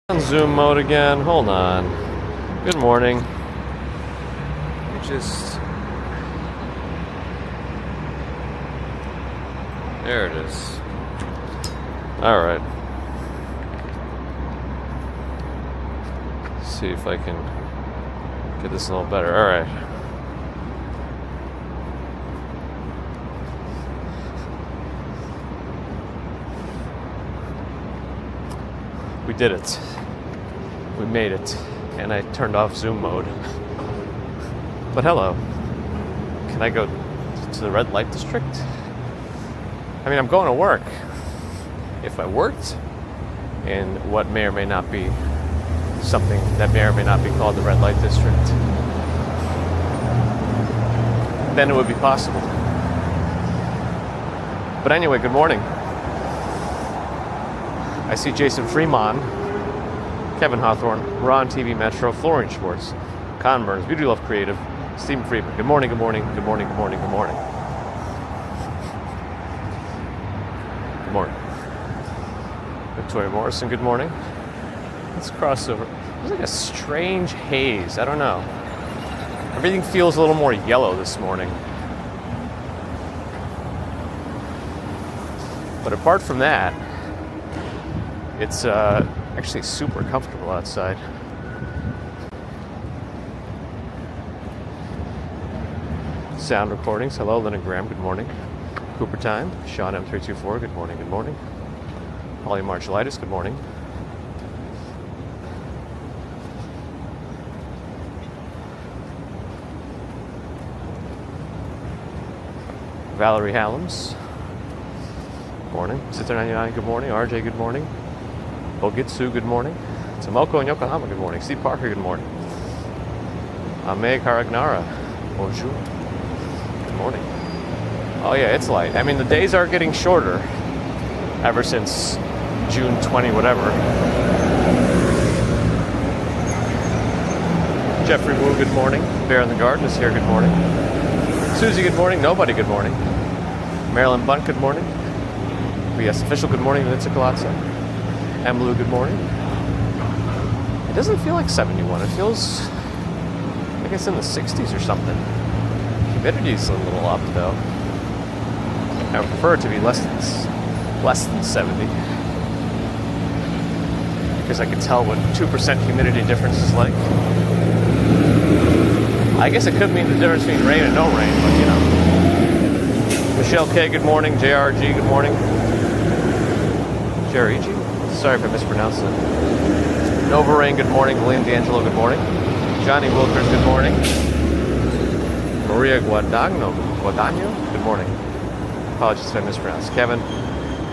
On Zoom mode again. Hold on. Good morning. There it is. All right. See if I can get this a little better. All right. We did it. We made it. And I turned off Zoom mode. But hello. Can I go to the red light district? I mean, I'm going to work. If I worked in what may or may not be something that may or may not be called the red light district, then it would be possible. But anyway, good morning. I see Jason Freeman, Kevin Hawthorne, Ron TV Metro, Flooring Schwartz, Con Burns, Beauty Love Creative, Stephen Friedman. Good morning, good morning, good morning, good morning, good morning. Good morning. Victoria Morrison, good morning. Let's cross over. There's like a strange haze. I don't know. Everything feels a little more yellow this morning. But apart from that, it's actually super comfortable outside. Sound recordings. Hello, Lynn and Graham. Good morning. Cooper Time. Sean M324. Good morning. Good morning. Holly Marshalitis. Good morning. Valerie Hallams. Good morning. Sister99. Good morning. RJ. Good morning. Bogitsu, good morning. Tomoko in Yokohama, good morning. Steve Parker, good morning. Meg Haragnara, bonjour. Good morning. Oh yeah, it's light. I mean, the days are getting shorter ever since June 20 whatever. Jeffrey Wu, good morning. Bear in the Garden is here, good morning. Susie, good morning. Nobody, good morning. Marilyn Bunt, good morning. BS Official, good morning. Lindsay Colazzo. Emmylou, good morning. It doesn't feel like 71. It feels like it's in the 60s or something. Humidity's a little up, though. I would prefer it to be less than 70. Because I can tell what 2% humidity difference is like. I guess it could mean the difference between rain and no rain, but you know. Michelle K, good morning. JRG, good morning. JRG? Sorry if I mispronounced it. Nova Rain, good morning. William D'Angelo, good morning. Johnny Wilkers, good morning. Maria Guadagno, good morning. Apologies if I mispronounced. Kevin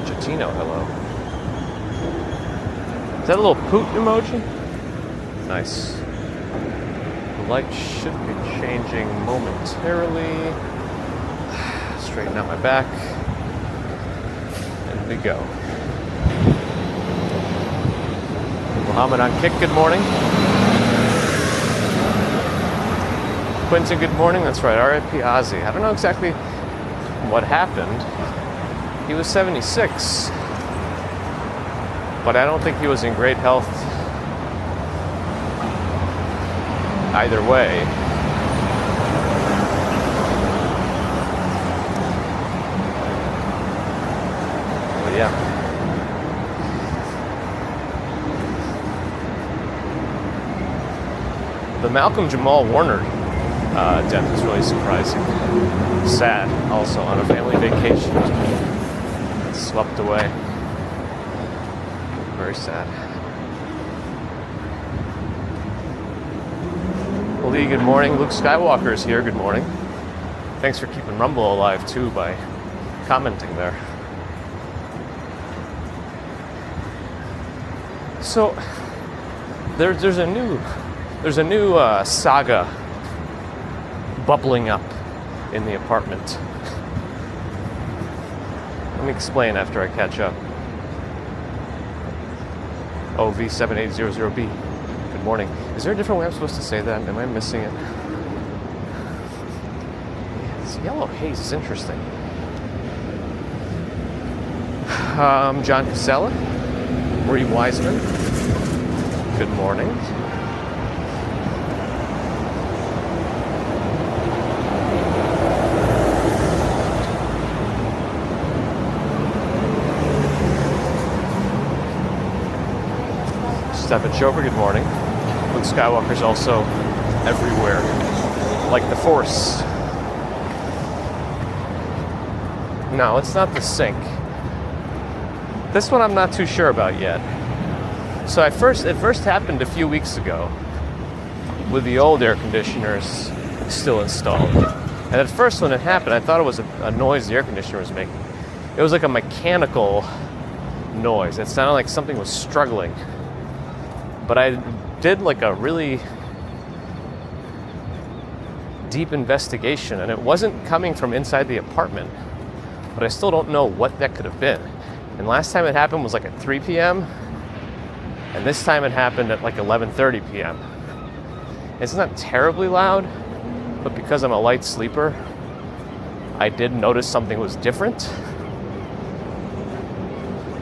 Chatino, hello. Is that a little poot emoji? Nice. The light should be changing momentarily. Straighten out my back. And we go. Muhammad on Kick, good morning. Quinton, good morning. That's right, R.I.P. Ozzy. I don't know exactly what happened. He was 76. But I don't think he was in great health either way. But yeah. The Malcolm Jamal Warner death is really surprising. Sad, also, on a family vacation. Swept away. Very sad. Lee, good morning. Luke Skywalker is here. Good morning. Thanks for keeping Rumble alive, too, by commenting there. So, there's a new saga bubbling up in the apartment. Let me explain after I catch up. V7800B. Good morning. Is there a different way I'm supposed to say that? Am I missing it? Yeah, this yellow haze is interesting. John Casella, Marie Wiseman, good morning. Stephen Chopra, good morning. Luke Skywalker's also everywhere, like the Force. No, it's not the sink. This one I'm not too sure about yet. So it first happened a few weeks ago with the old air conditioners still installed. And at first when it happened, I thought it was a noise the air conditioner was making. It was like a mechanical noise. It sounded like something was struggling. But I did like a really deep investigation, and it wasn't coming from inside the apartment. But I still don't know what that could have been. And last time it happened was like at 3 p.m. And this time it happened at like 11:30 p.m. It's not terribly loud, but because I'm a light sleeper, I did notice something was different.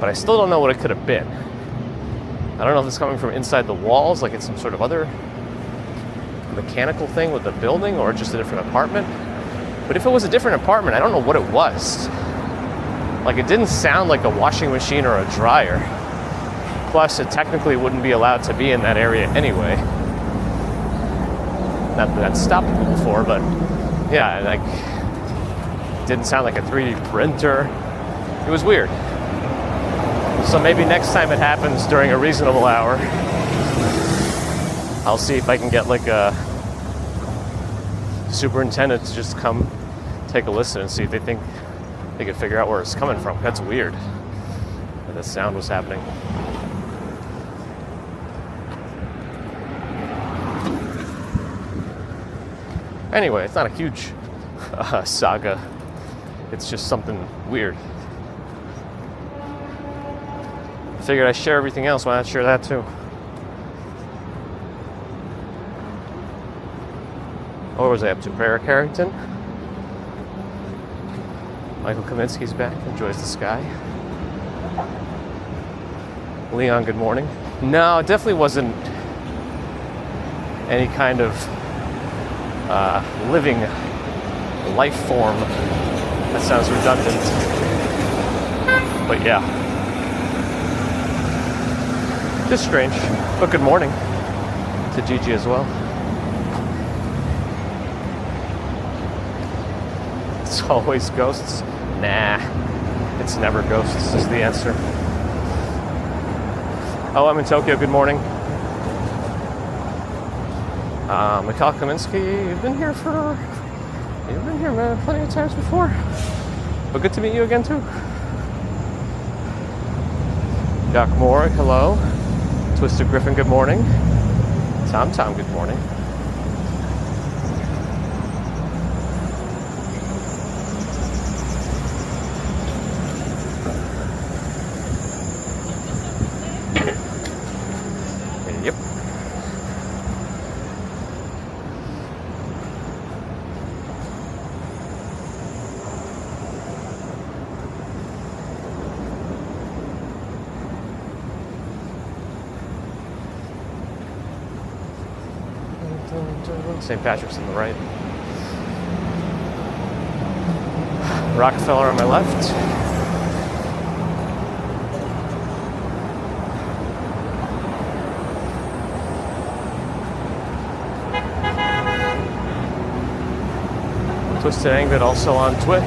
But I still don't know what it could have been. I don't know if it's coming from inside the walls, like it's some sort of other mechanical thing with the building, or just a different apartment. But if it was a different apartment, I don't know what it was. Like, it didn't sound like a washing machine or a dryer. Plus, it technically wouldn't be allowed to be in that area anyway. Not that that's stopped people before, but yeah, like, it didn't sound like a 3D printer. It was weird. So maybe next time it happens during a reasonable hour, I'll see if I can get like a superintendent to just come take a listen and see if they think they can figure out where it's coming from. That's weird that the sound was happening. Anyway, it's not a huge saga. It's just something weird. I figured I'd share everything else. Why not share that too? What was I up to? Prayer Carrington? Michael Kaminsky's back. Enjoys the sky. Leon, good morning. No, it definitely wasn't any kind of living life form. That sounds redundant. But yeah. Just strange. But good morning to Gigi as well. It's always ghosts. Nah, it's never ghosts is the answer. Oh, I'm in Tokyo. Good morning. Mikhail Kaminsky, you've been here plenty of times before. But good to meet you again too. Doc Moore, hello. Twisted Griffin, good morning. Tom, good morning. Yep. St. Patrick's on the right. Rockefeller on my left. Twisted Angbit also on Twitch.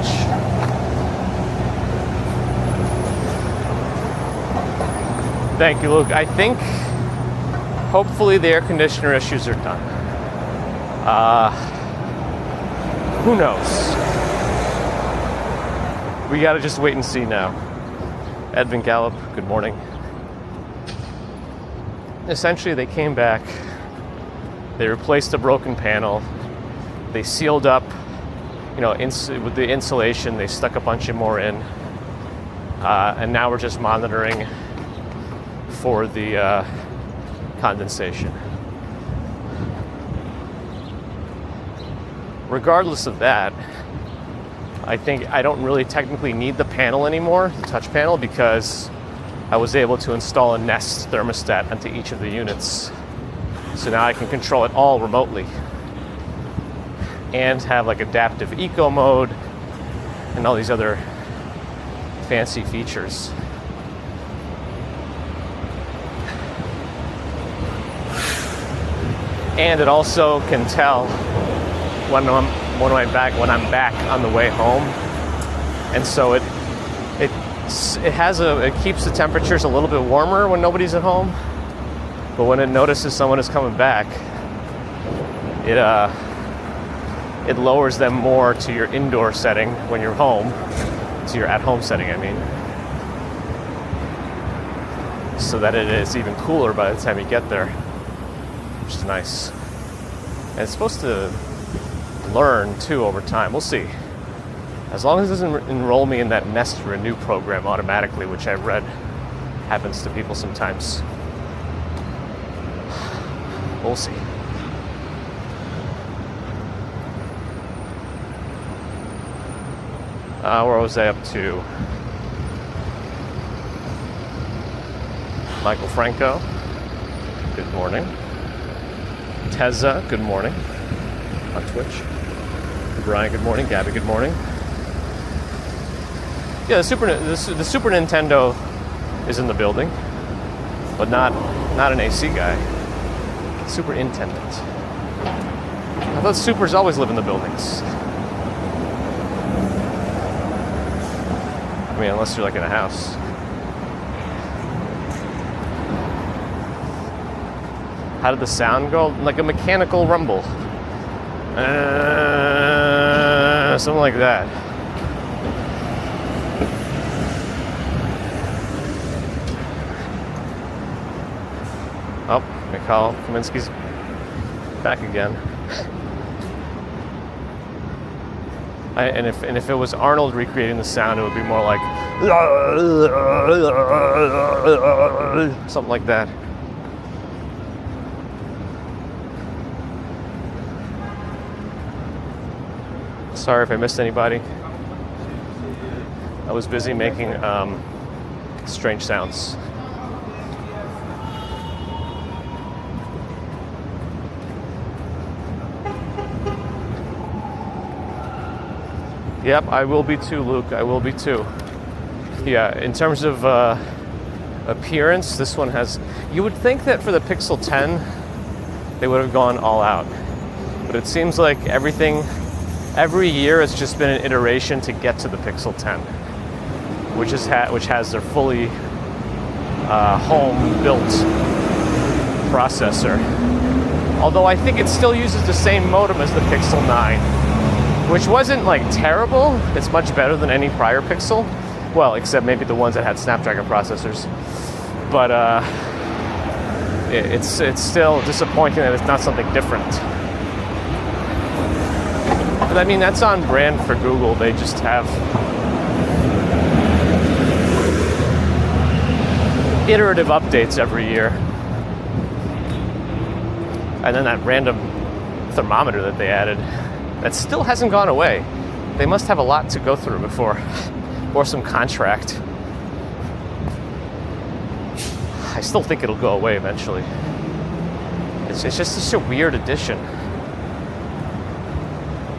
Thank you, Luke. I think hopefully the air conditioner issues are done. Who knows? We gotta just wait and see now. Edvin Gallup, good morning. Essentially, they came back, they replaced a broken panel, they sealed up, with the insulation, they stuck a bunch of more in, and now we're just monitoring for the condensation. Regardless of that, I think I don't really technically need the panel anymore, the touch panel, because I was able to install a Nest thermostat onto each of the units. So now I can control it all remotely and have like adaptive eco mode and all these other fancy features. And it also can tell when I'm back on the way home. And so it keeps the temperatures a little bit warmer when nobody's at home. But when it notices someone is coming back, it lowers them more to your indoor setting when you're home, to your at-home setting, I mean, so that it is even cooler by the time you get there, which is nice. And it's supposed to learn too over time. We'll see. As long as it doesn't enroll me in that Nest Renew program automatically, which I've read happens to people sometimes. We'll see. Where was I up to? Michael Franco, good morning. Tezza, good morning. On Twitch. Brian, good morning. Gabby, good morning. Yeah, the Super Nintendo is in the building, but not an AC guy. Superintendent. I thought supers always live in the buildings. I mean, unless you're like in a house. How did the sound go? Like a mechanical rumble. Something like that. Oh, Mikhail Kaminsky's back again. And if it was Arnold recreating the sound, it would be more like something like that. Sorry if I missed anybody. I was busy making strange sounds. Yep, I will be too, Luke. I will be too. Yeah, in terms of appearance, this one has... You would think that for the Pixel 10, they would have gone all out. But it seems like every year it's just been an iteration to get to the Pixel 10, which has their fully home-built processor. Although I think it still uses the same modem as the Pixel 9. Which wasn't like terrible. It's much better than any prior Pixel. Well, except maybe the ones that had Snapdragon processors. But it's still disappointing that it's not something different. But I mean, that's on brand for Google. They just have iterative updates every year. And then that random thermometer that they added. That still hasn't gone away. They must have a lot to go through before, or some contract. I still think it'll go away eventually. It's just such a weird addition.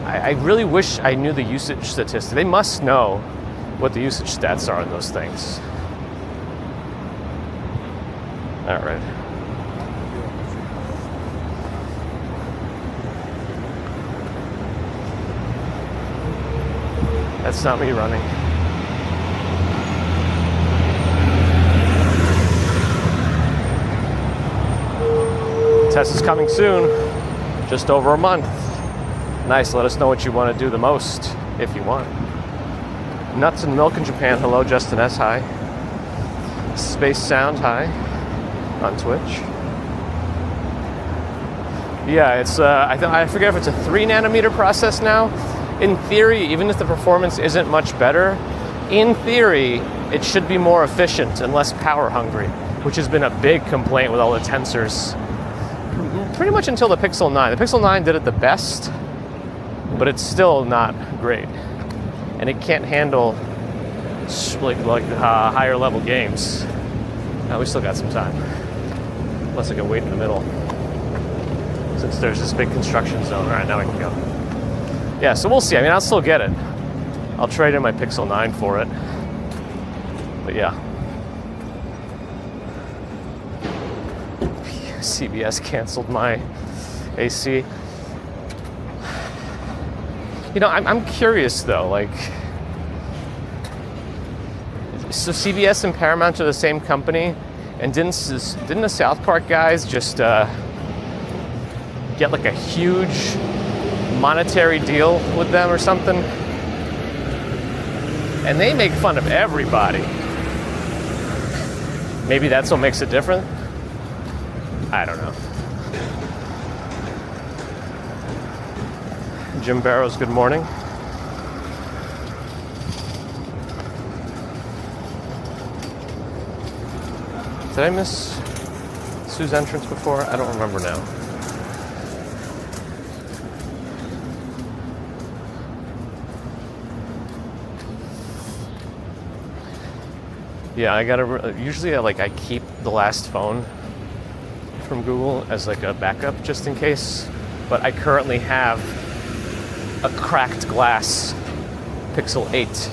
I really wish I knew the usage statistics. They must know what the usage stats are on those things. All right. That's not me running. Test is coming soon. Just over a month. Nice, let us know what you want to do the most, if you want. Nuts and Milk in Japan, hello, Justin S, hi. Space Sound, hi, on Twitch. Yeah, it's, I forget if it's a 3 nanometer process now. In theory, even if the performance isn't much better, in theory, it should be more efficient and less power hungry, which has been a big complaint with all the tensors. Pretty much until the Pixel 9. The Pixel 9 did it the best, but it's still not great. And it can't handle like higher level games. We still got some time. Unless I can wait in the middle. Since there's this big construction zone. All right, now I can go. Yeah, so we'll see. I mean, I'll still get it. I'll trade in my Pixel 9 for it. But yeah. CBS canceled my AC. You know, I'm curious though, like, so CBS and Paramount are the same company, and didn't the South Park guys just get like a huge monetary deal with them or something? And they make fun of everybody. Maybe that's what makes it different? I don't know. Jim Barrows, good morning. Did I miss Sue's entrance before? I don't remember now. Yeah, I gotta, usually I keep the last phone from Google as like a backup just in case, but I currently have a cracked glass Pixel 8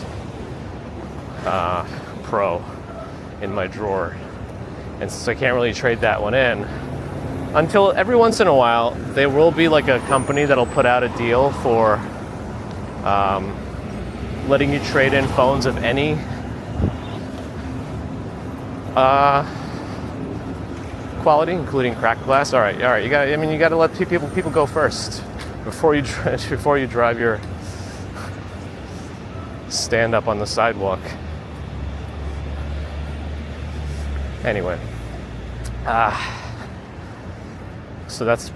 Pro in my drawer. And since I can't really trade that one in, until every once in a while, there will be like a company that'll put out a deal for letting you trade in phones of any quality, including cracked glass. All right. You got to let people go first before you drive your stand up on the sidewalk. Anyway, so that's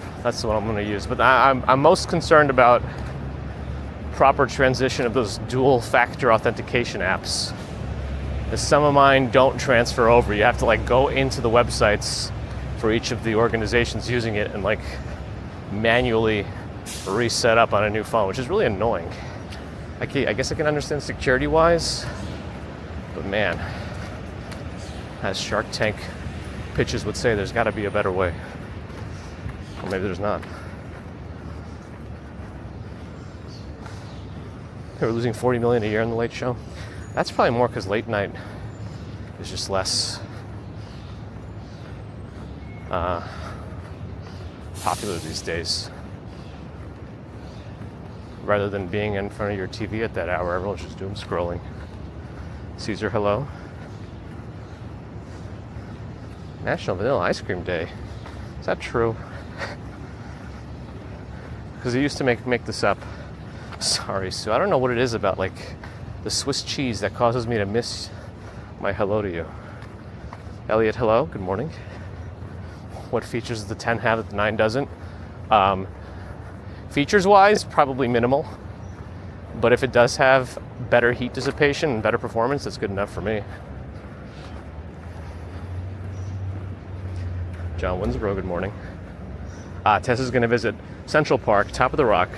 what I'm going to use. But I'm most concerned about proper transition of those dual factor authentication apps. As some of mine don't transfer over. You have to like go into the websites for each of the organizations using it and like manually reset up on a new phone, which is really annoying. I guess I can understand security-wise, but man, as Shark Tank pitches would say, there's got to be a better way. Or maybe there's not. We're losing $40 million a year in the Late Show. That's probably more because late night is just less popular these days. Rather than being in front of your TV at that hour, everyone's just doom scrolling. Caesar, hello. National Vanilla Ice Cream Day. Is that true? Because I used to make this up. Sorry, Sue. I don't know what it is about like the Swiss cheese that causes me to miss my hello to you. Elliot, hello. Good morning. What features does the 10 have that the 9 doesn't? Features-wise, probably minimal. But if it does have better heat dissipation and better performance, that's good enough for me. John Winsborough, good morning. Tessa's going to visit Central Park, Top of the Rock,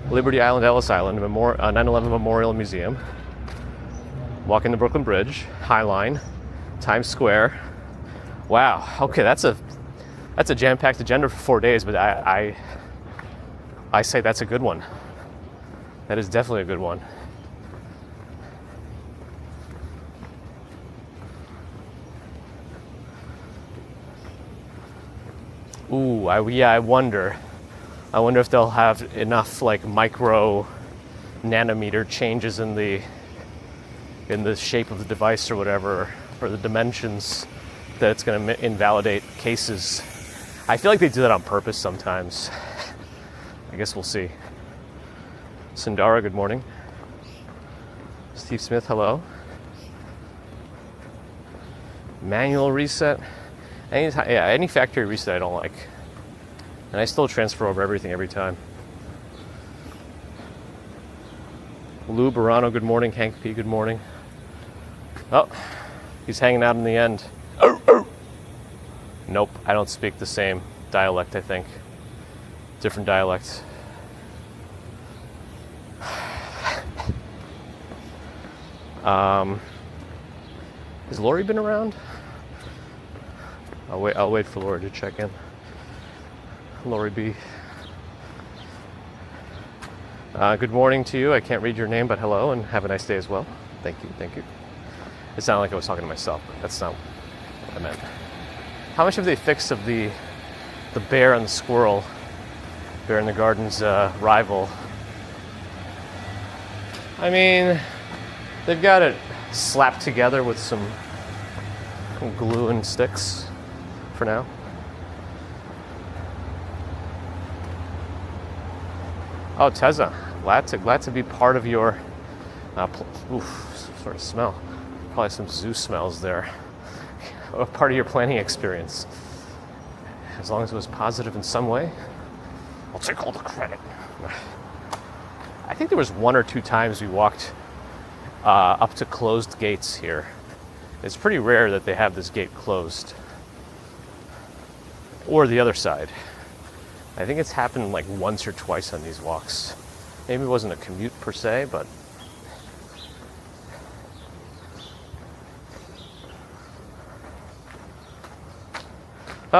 Liberty Island, Ellis Island, 9/11 Memorial Museum, walking the Brooklyn Bridge, High Line, Times Square. Wow. Okay, that's a jam-packed agenda for 4 days, but I say that's a good one. That is definitely a good one. Ooh, I wonder if they'll have enough like micro nanometer changes in the shape of the device or whatever, or the dimensions, that it's going to invalidate cases. I feel like they do that on purpose sometimes. I guess we'll see. Sundara, good morning. Steve Smith, hello. Manual reset. Any factory reset I don't like. And I still transfer over everything every time. Lou Barano, good morning. Hank P, good morning. Oh, he's hanging out in the end. Nope, I don't speak the same dialect, I think. Different dialect. Has Lori been around? I'll wait for Lori to check in. Lori B. Good morning to you. I can't read your name, but hello, and have a nice day as well. Thank you. It sounded like I was talking to myself, but that's not what I meant. How much have they fixed of the bear and the squirrel, Bear in the Garden's rival? I mean, they've got it slapped together with some glue and sticks for now. Oh, Teza, glad to be part of your sort of smell. Probably some zoo smells there. Part of your planning experience. As long as it was positive in some way, I'll take all the credit. I think there was 1 or 2 times we walked up to closed gates here. It's pretty rare that they have this gate closed. Or the other side. I think it's happened like once or twice on these walks. Maybe it wasn't a commute per se, but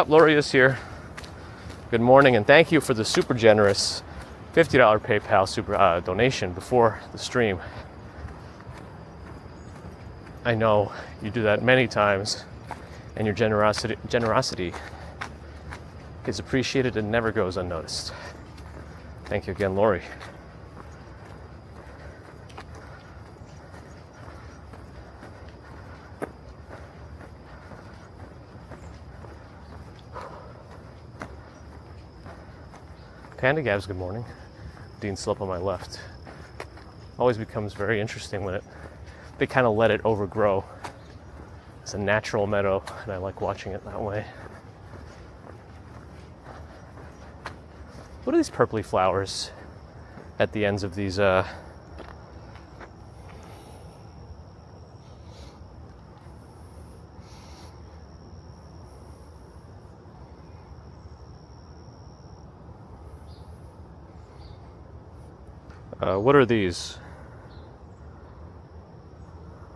Lori is here. Good morning, and thank you for the super generous $50 PayPal super donation before the stream. I know you do that many times, and your generosity is appreciated and never goes unnoticed. Thank you again, Lori. Panda Gabs, good morning. Dean Slope on my left. Always becomes very interesting when they kind of let it overgrow. It's a natural meadow, and I like watching it that way. What are these purpley flowers at the ends of these what are these?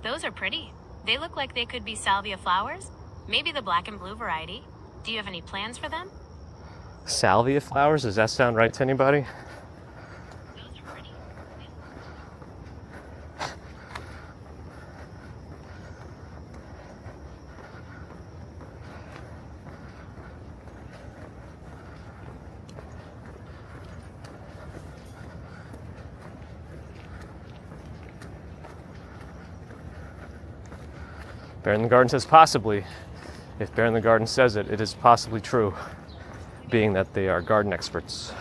Those are pretty. They look like they could be salvia flowers. Maybe the black and blue variety. Do you have any plans for them? Salvia flowers? Does that sound right to anybody? Those are pretty. Bear in the Garden says possibly. If Bear in the Garden says it, it is possibly true, being that they are garden experts.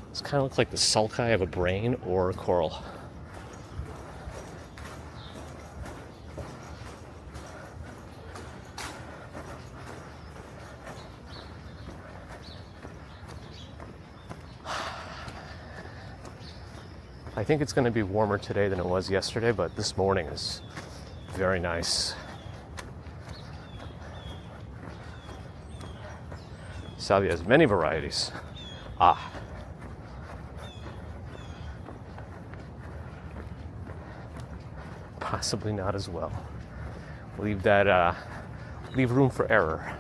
This kind of looks like the sulci of a brain or a coral. I think it's going to be warmer today than it was yesterday, but this morning is very nice. Salvia has many varieties. Possibly not as well. Leave room for error.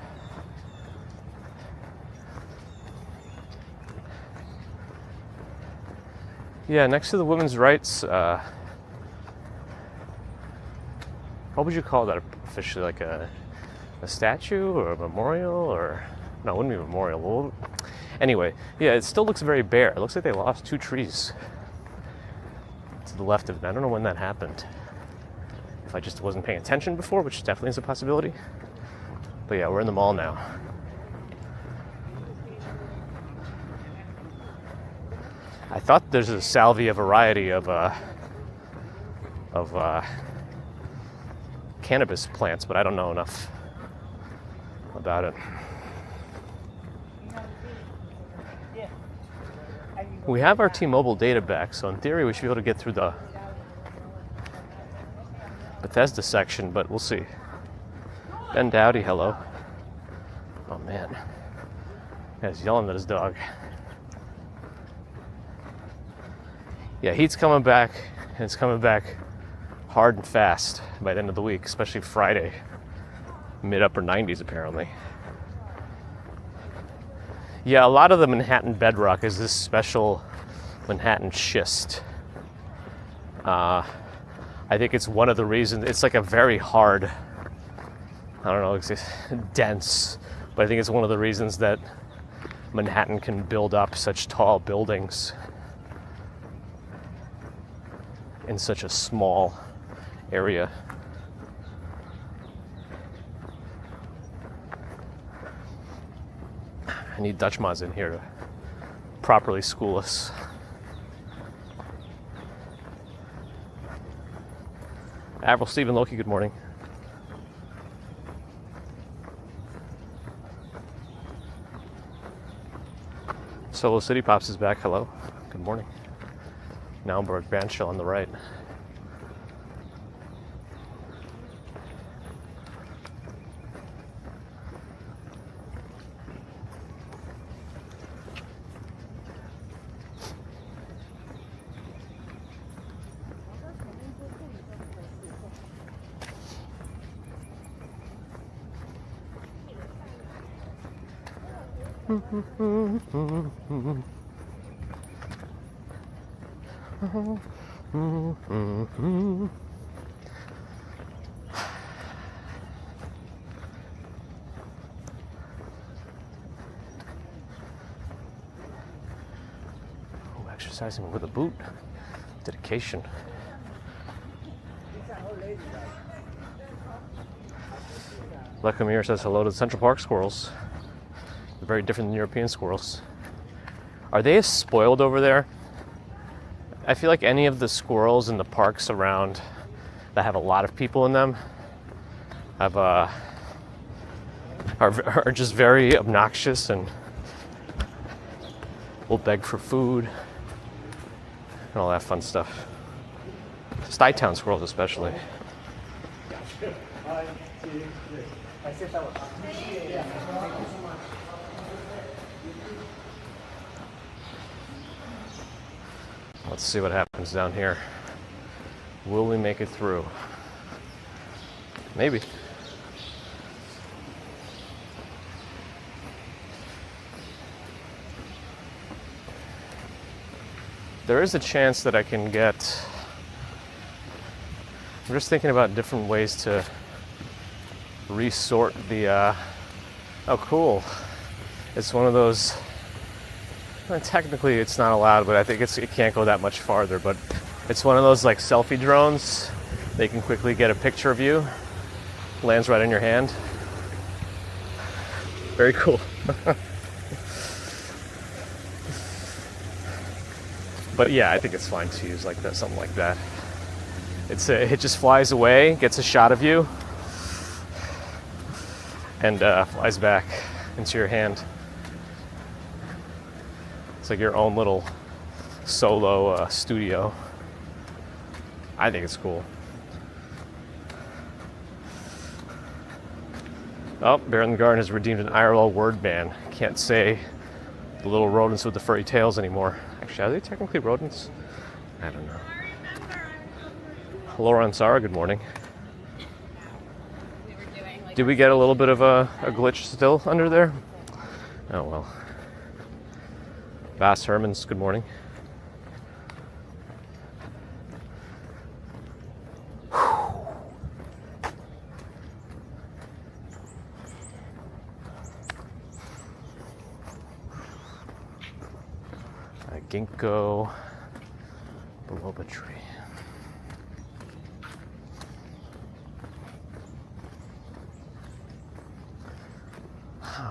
Yeah, next to the women's rights, what would you call that officially? Like a statue or a memorial? Or no, it wouldn't be a memorial. Well, anyway, yeah, it still looks very bare. It looks like they lost 2 trees to the left of it. I don't know when that happened. If I just wasn't paying attention before, which definitely is a possibility. But yeah, we're in the mall now. I thought there's a salvia variety of cannabis plants, but I don't know enough about it. We have our T-Mobile data back, so in theory we should be able to get through the Bethesda section, but we'll see. Ben Dowdy, hello. Oh man, he's yelling at his dog. Yeah, heat's coming back, and it's coming back hard and fast by the end of the week, especially Friday. Mid-upper 90s apparently. Yeah, a lot of the Manhattan bedrock is this special Manhattan schist. I think it's one of the reasons, it's like a very hard, I don't know, it's dense, but I think it's one of the reasons that Manhattan can build up such tall buildings in such a small area. I need Dutch mods in here to properly school us. Admiral Stephen Loki, good morning. Solo City Pops is back. Hello. Good morning. Naumburg Bandshell on the right. Exercising with a boot. Dedication. Lecamere says hello to the Central Park squirrels. They're very different than European squirrels. Are they as spoiled over there? I feel like any of the squirrels in the parks around that have a lot of people in them have are just very obnoxious and will beg for food and all that fun stuff. Stuytown squirrels especially. Let's see what happens down here. Will we make it through? Maybe. There is a chance that I can get... I'm just thinking about different ways to resort the... Oh, cool. It's one of those... Technically, it's not allowed, but I think it can't go that much farther. But it's one of those like selfie drones. They can quickly get a picture of you. Lands right in your hand. Very cool. But yeah, I think it's fine to use like that, something like that. It just flies away, gets a shot of you, and flies back into your hand. It's like your own little solo studio. I think it's cool. Oh, Bear in the Garden has redeemed an IRL word ban. Can't say the little rodents with the furry tails anymore. Actually, are they technically rodents? I don't know. Laura and Sarah, good morning. Did we get a little bit of a glitch still under there? Oh well. Bass Hermans, good morning. Ginkgo biloba tree.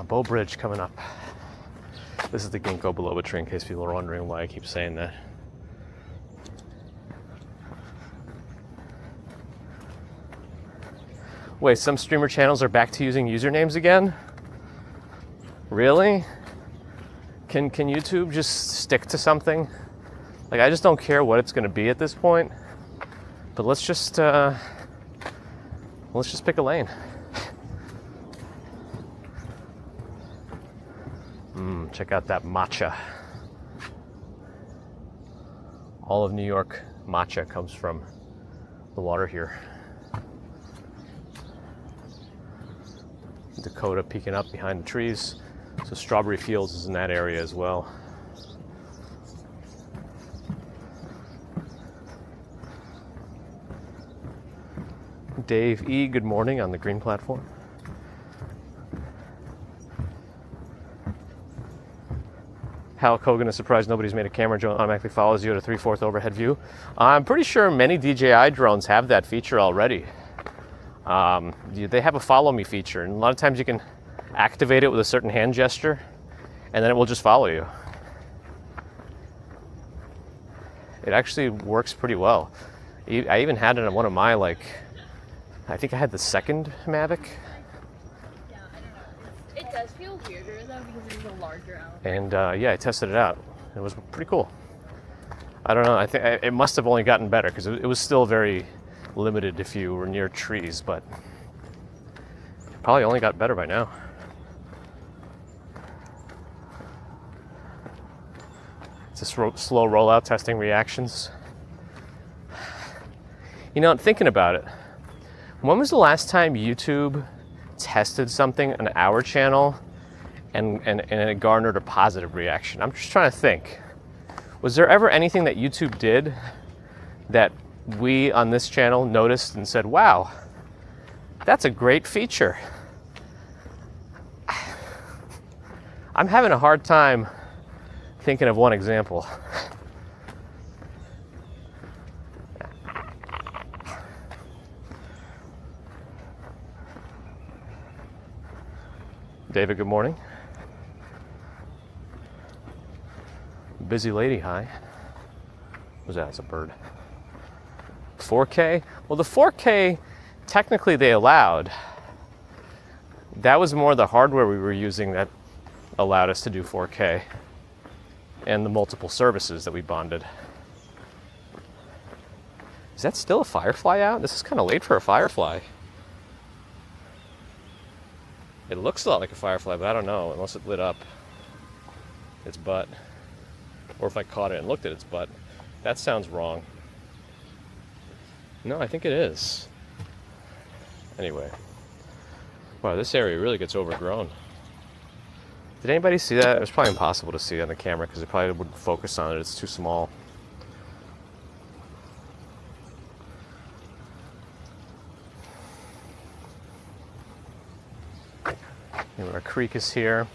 Bow Bridge coming up. This is the ginkgo biloba tree in case people are wondering why I keep saying that. Wait, some streamer channels are back to using usernames again? Really? Can YouTube just stick to something? Like, I just don't care what it's going to be at this point. But let's just pick a lane. Check out that matcha. All of New York matcha comes from the water here. Dakota peeking up behind the trees. So Strawberry Fields is in that area as well. Dave E, good morning on the green platform. Hulk Hogan is surprised nobody's made a camera drone automatically follows you at a 3/4 overhead view. I'm pretty sure many DJI drones have that feature already. They have a follow me feature, and a lot of times you can activate it with a certain hand gesture, and then it will just follow you. It actually works pretty well. I even had it on one of my, I think I had the second Mavic. Yeah, I don't know. It does feel weirder though because it's a larger owl. And yeah, I tested it out. It was pretty cool. I don't know. I think it must have only gotten better because it was still very limited if you were near trees, but it probably only got better by now. It's a slow rollout, testing reactions. You know, thinking about it, when was the last time YouTube tested something on our channel and it garnered a positive reaction? I'm just trying to think. Was there ever anything that YouTube did that we on this channel noticed and said, wow, that's a great feature? I'm having a hard time thinking of one example. David, good morning. Busy lady, hi. What's that? It's a bird. 4K? Well, the 4K, technically they allowed. That was more the hardware we were using that allowed us to do 4K, and the multiple services that we bonded. Is that still a firefly out? This is kind of late for a firefly. It looks a lot like a firefly, but I don't know, unless it lit up its butt. Or if I caught it and looked at its butt. That sounds wrong. No, I think it is. Anyway. Wow, this area really gets overgrown. Did anybody see that? It was probably impossible to see on the camera because it probably wouldn't focus on it. It's too small. Our creek is here.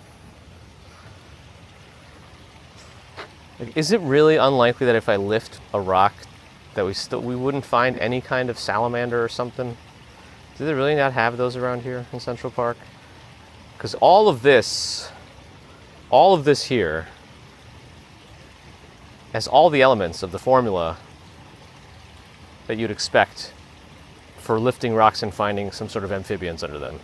Is it really unlikely that if I lift a rock that we wouldn't find any kind of salamander or something? Do they really not have those around here in Central Park? Because all of this here has all the elements of the formula that you'd expect for lifting rocks and finding some sort of amphibians under them.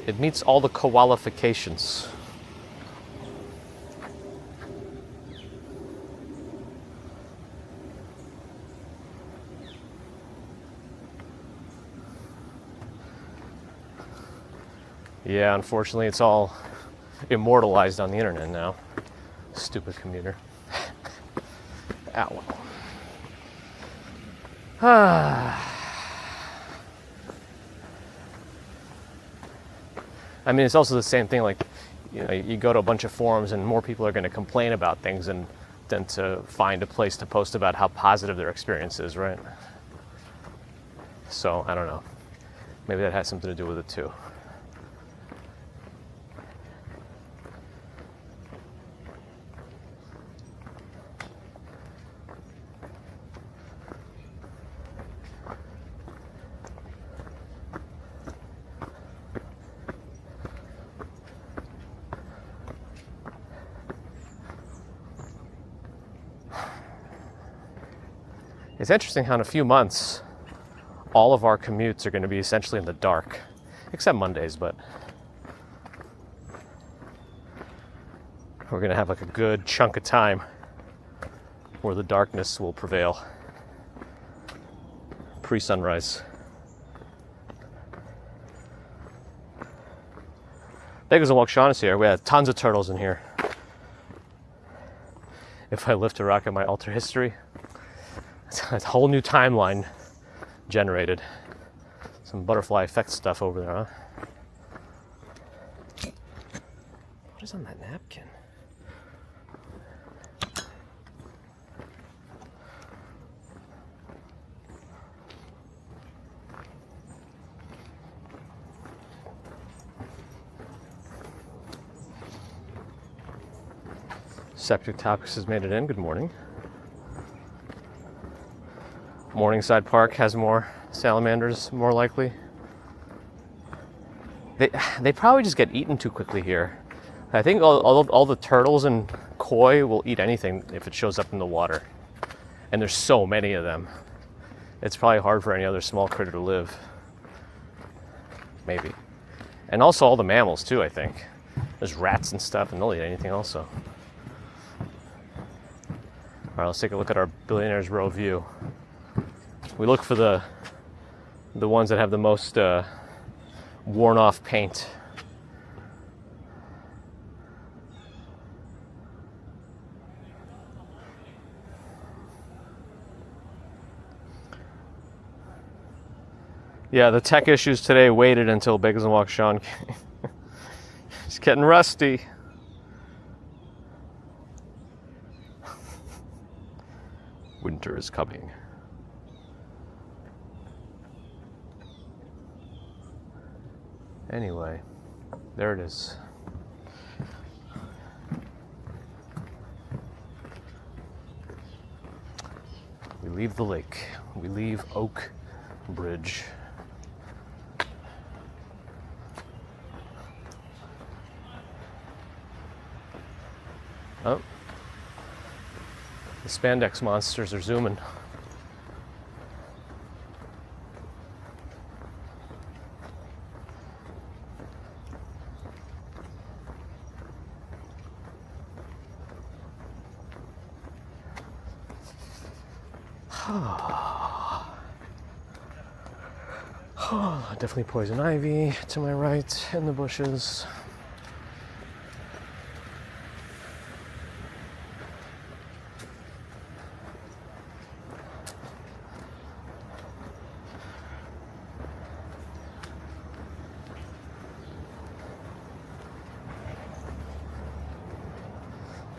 It meets all the qualifications. Yeah, unfortunately, it's all immortalized on the internet now. Stupid commuter. Ow. I mean, it's also the same thing, like, you know, you go to a bunch of forums and more people are going to complain about things than to find a place to post about how positive their experience is, right? So, I don't know. Maybe that has something to do with it too. It's interesting how in a few months, all of our commutes are going to be essentially in the dark, except Mondays, but we're going to have like a good chunk of time where the darkness will prevail pre-sunrise. Beggars and Walk Sean is here. We have tons of turtles in here. if I lift a rock in my alter history. It's a whole new timeline generated. Some butterfly effect stuff over there, huh? What is on that napkin? Septic Topics has made it in. Good morning. Morningside Park has more salamanders, more likely. They probably just get eaten too quickly here. I think all the turtles and koi will eat anything if it shows up in the water. And there's so many of them. It's probably hard for any other small critter to live. Maybe. And also all the mammals too, I think. There's rats and stuff, and they'll eat anything also. All right, let's take a look at our Billionaires Row view. We look for the ones that have the most worn off paint. Yeah, the tech issues today waited until Bagels and Walk Sean came. He's getting rusty. Winter is coming. Anyway, there it is. We leave the lake. We leave Oak Bridge. Oh. The spandex monsters are zooming. Definitely poison ivy to my right in the bushes.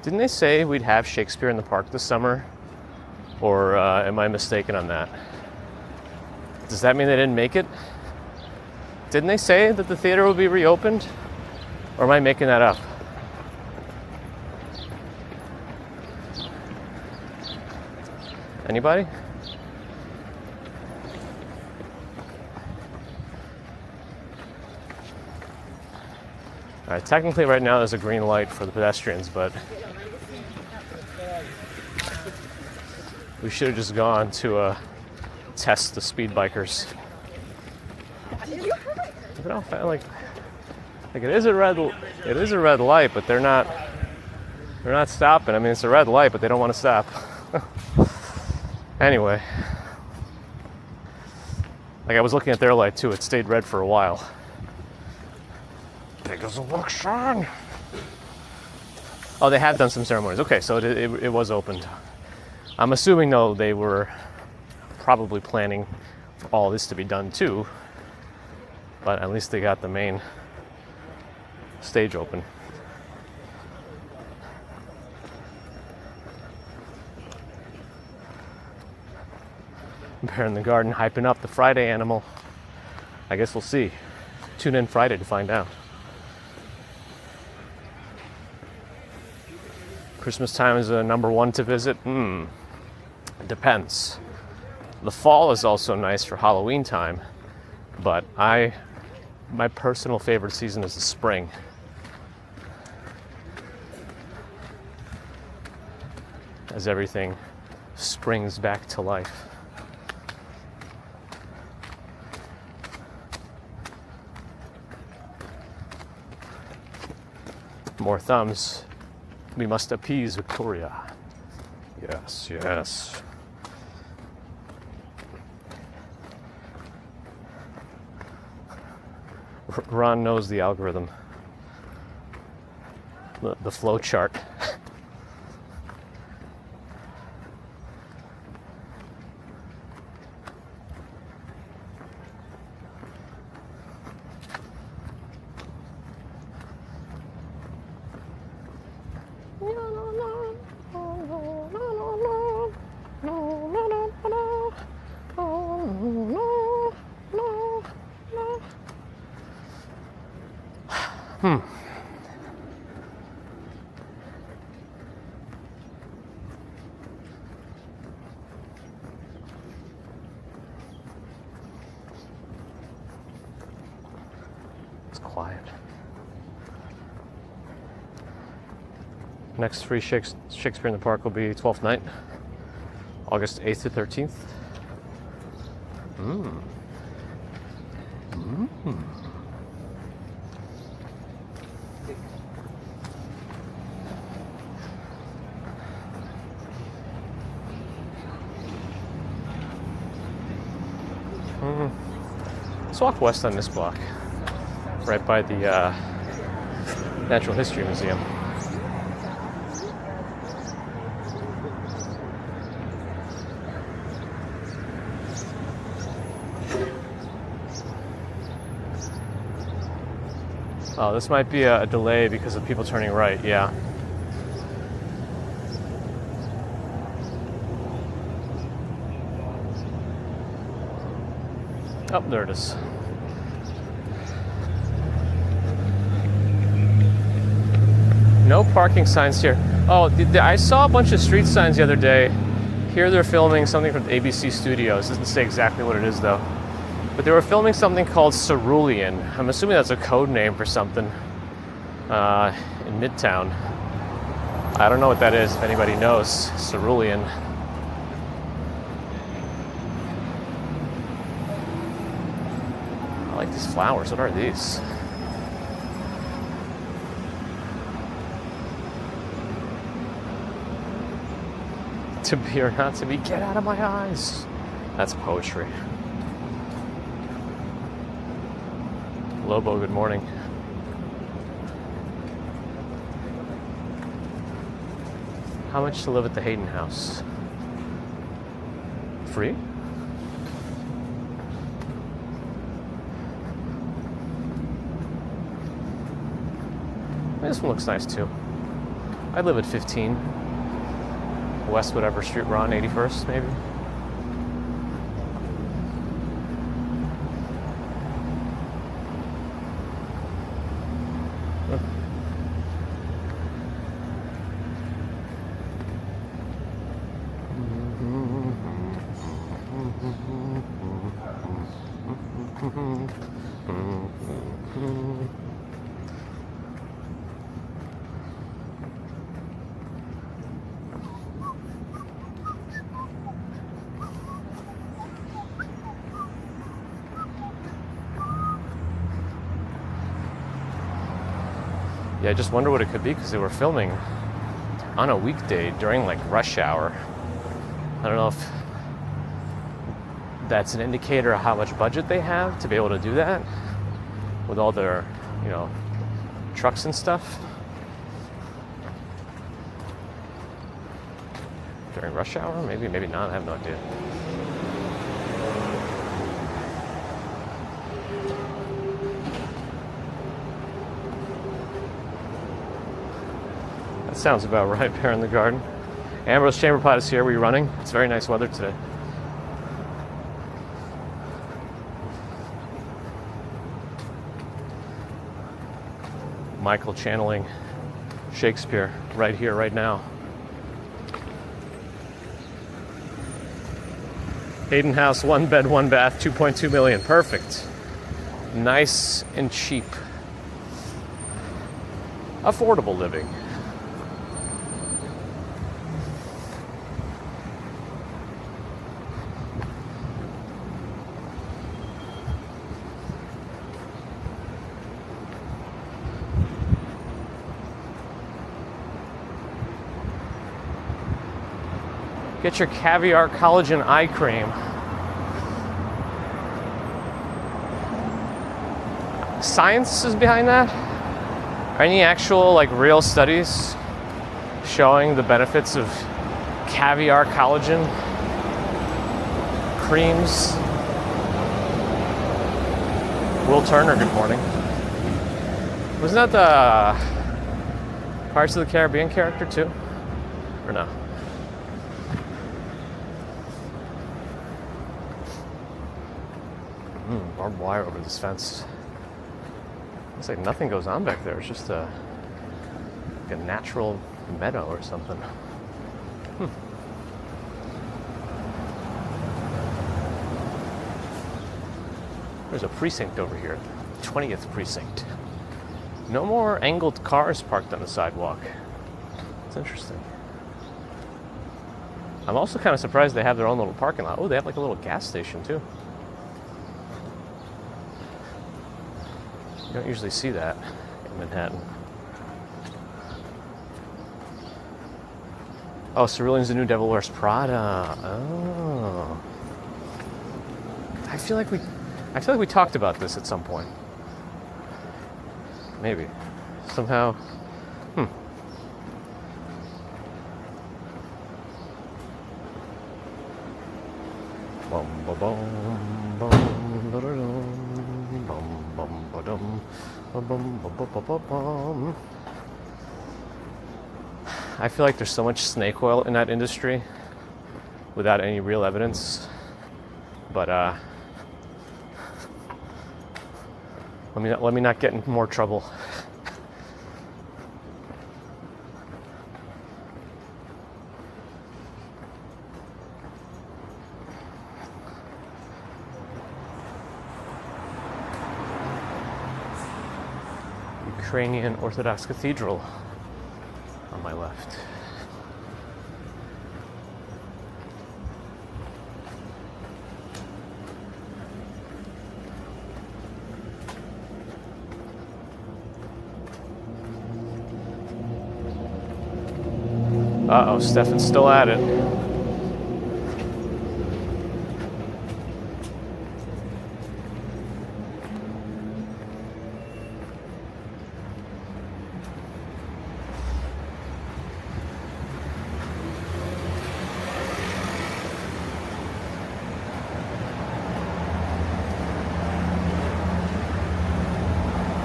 Didn't they say we'd have Shakespeare in the park this summer? Or am I mistaken on that? Does that mean they didn't make it? Didn't they say that the theater would be reopened? Or am I making that up? Anybody? All right, technically right now there's a green light for the pedestrians, but we should have just gone to test the speed bikers. Look at how like it is a red light, but they're not stopping. I mean, it's a red light, but they don't want to stop. Anyway, like I was looking at their light too. It stayed red for a while. Big as a look, Sean. Oh, they have done some ceremonies. Okay, so it was opened. I'm assuming though they were probably planning for all this to be done too. But at least they got the main stage open. Bear in the Garden hyping up the Friday animal. I guess we'll see. Tune in Friday to find out. Christmas time is a number one to visit? It depends. The fall is also nice for Halloween time, but my personal favorite season is the spring. As everything springs back to life. More thumbs. We must appease Victoria. Yes, yes. Ron knows the algorithm. The flow chart. quiet. Next free Shakespeare in the Park will be 12th night, August 8th to 13th. Let's walk west on this block, right by the Natural History Museum. Oh, this might be a delay because of people turning right, yeah. Oh, there it is. No parking signs here. Oh, I saw a bunch of street signs the other day. Here they're filming something from the ABC studios. Doesn't say exactly what it is though. But they were filming something called Cerulean. I'm assuming that's a code name for something in Midtown. I don't know what that is, if anybody knows. Cerulean. I like these flowers. What are these? To be or not to be, get out of my eyes. That's poetry. Lobo, good morning. How much to live at the Hayden House? Free? This one looks nice too. I live at 15. West whatever street we're on, 81st maybe. Yeah, I just wonder what it could be because they were filming on a weekday during like rush hour. I don't know if that's an indicator of how much budget they have to be able to do that with all their, you know, trucks and stuff during rush hour. Maybe, maybe not. I have no idea. Sounds about right there in the garden. Ambrose Chamber Pot is here. Were you running? It's very nice weather today. Michael channeling Shakespeare right here, right now. Hayden House, 1 bed, 1 bath, 2.2 million. Perfect. Nice and cheap. Affordable living. Get your caviar collagen eye cream. Science is behind that? Are any actual, like, real studies showing the benefits of caviar collagen creams? Will Turner, good morning. Wasn't that the Pirates of the Caribbean character too? Or no? Barbed wire over this fence. Looks like nothing goes on back there. It's just like a natural meadow or something. There's a precinct over here. 20th precinct. No more angled cars parked on the sidewalk. It's interesting. I'm also kind of surprised they have their own little parking lot. Oh, they have like a little gas station too. You don't usually see that in Manhattan. Oh, Cerulean's the new Devil Wears Prada. Oh. I feel like we talked about this at some point. Maybe. Somehow. I feel like there's so much snake oil in that industry without any real evidence. But let me not get in more trouble. Ukrainian Orthodox Cathedral on my left. Uh-oh, Stefan's still at it.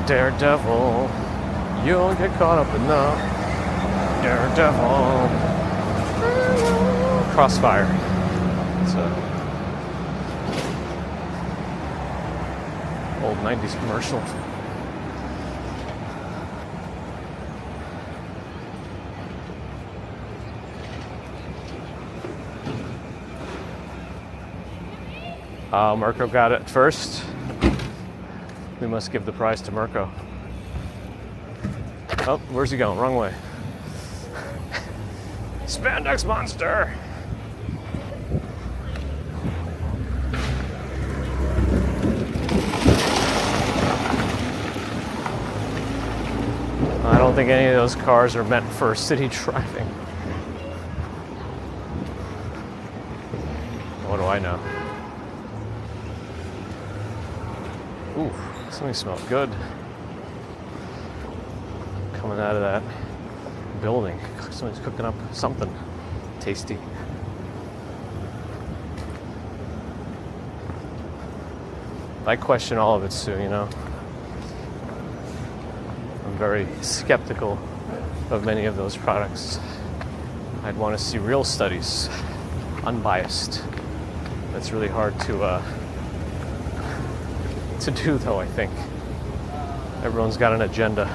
Daredevil, you'll get caught up in the Daredevil. Crossfire. It's a old 90s commercial. Mirko got it first. We must give the prize to Mirko. Oh, where's he going? Wrong way. Spandex monster! I don't think any of those cars are meant for city driving. What do I know? Ooh, something smells good. Coming out of that building. Somebody's cooking up something tasty. I question all of it, Sue, you know. I'm very skeptical of many of those products. I'd want to see real studies, unbiased. That's really hard to do, though, I think. Everyone's got an agenda.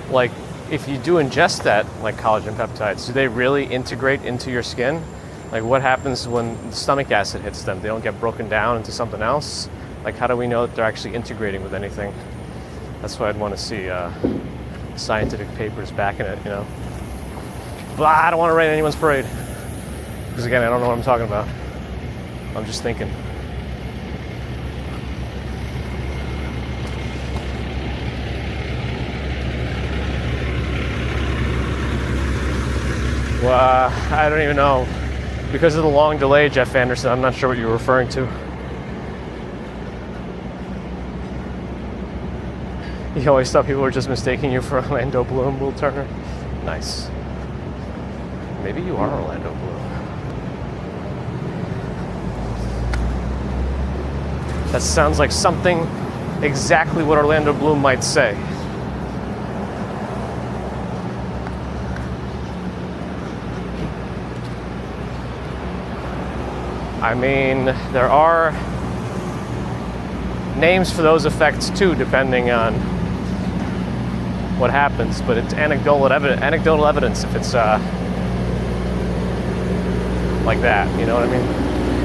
Like, if you do ingest that, like collagen peptides, do they really integrate into your skin? Like, what happens when stomach acid hits them? They don't get broken down into something else? Like, how do we know that they're actually integrating with anything? That's why I'd want to see scientific papers backing it, you know? Blah, I don't want to rain anyone's parade. Because again, I don't know what I'm talking about. I'm just thinking. Well, I don't even know. Because of the long delay, Jeff Anderson, I'm not sure what you were referring to. You always thought people were just mistaking you for Orlando Bloom, Will Turner? Nice. Maybe you are Orlando Bloom. That sounds like something exactly what Orlando Bloom might say. I mean, there are names for those effects too, depending on what happens, but it's anecdotal evidence if it's like that, you know what I mean?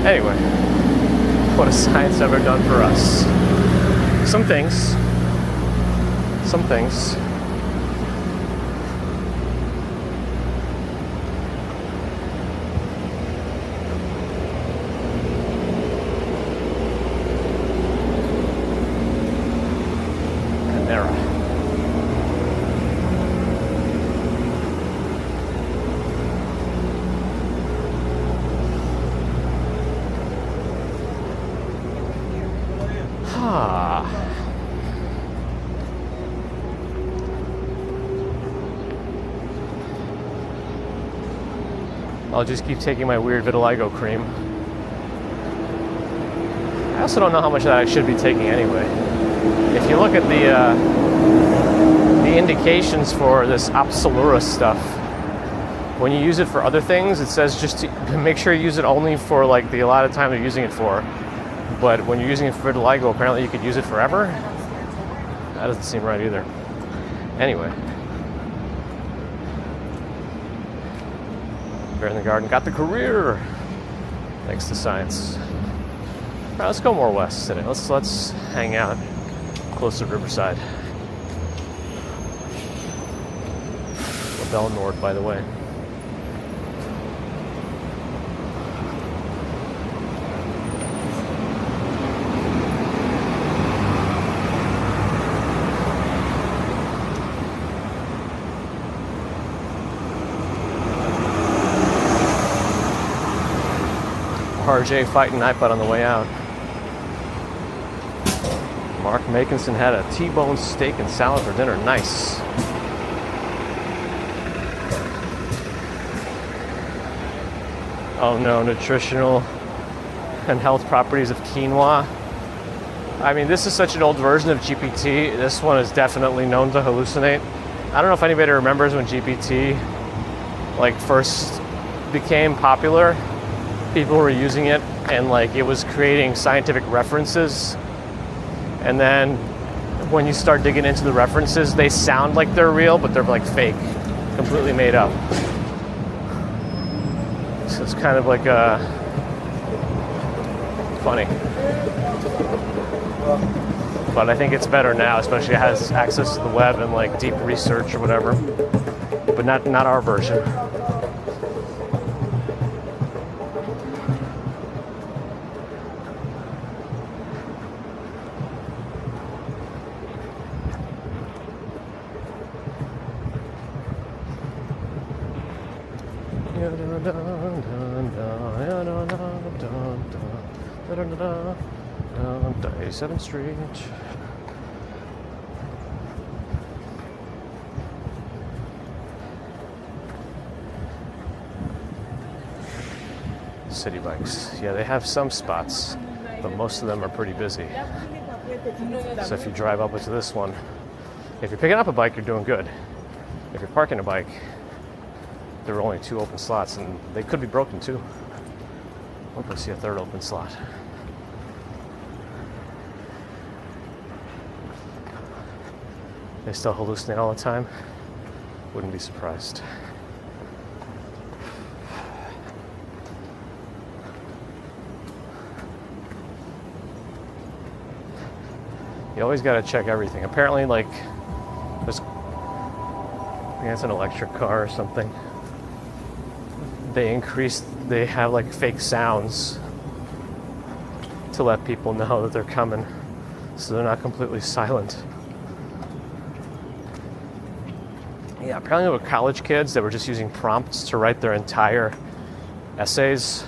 Anyway, what has science ever done for us? Some things. I'll just keep taking my weird vitiligo cream. I also don't know how much of that I should be taking anyway. If you look at the indications for this Opsilura stuff, when you use it for other things, it says just to make sure you use it only for like the allotted time you're using it for. But when you're using it for vitiligo, apparently you could use it forever. That doesn't seem right either. Anyway. Bear in the Garden got the career thanks to science. All right, let's go more west today. Let's hang out close to Riverside. LaBelle Nord, by the way. RJ fighting iPod on the way out. Mark Makinson had a T-bone steak and salad for dinner. Nice. Oh no, nutritional and health properties of quinoa. I mean, this is such an old version of GPT. This one is definitely known to hallucinate. I don't know if anybody remembers when GPT like first became popular. People were using it and like it was creating scientific references, and then when you start digging into the references, they sound like they're real, but they're like fake, completely made up. So it's kind of like funny, but I think it's better now, especially it has access to the web and like deep research or whatever, but not our version. Down 87th Street. City bikes. Yeah, they have some spots, but most of them are pretty busy. So if you drive up into this one, if you're picking up a bike, you're doing good. If you're parking a bike, there are only 2 open slots, and they could be broken too. Hope I see a 3rd open slot. They still hallucinate all the time? Wouldn't be surprised. You always gotta check everything. Apparently, like, there's, I think it's an electric car or something. They have like fake sounds to let people know that they're coming, so they're not completely silent. Yeah, apparently there were college kids that were just using prompts to write their entire essays,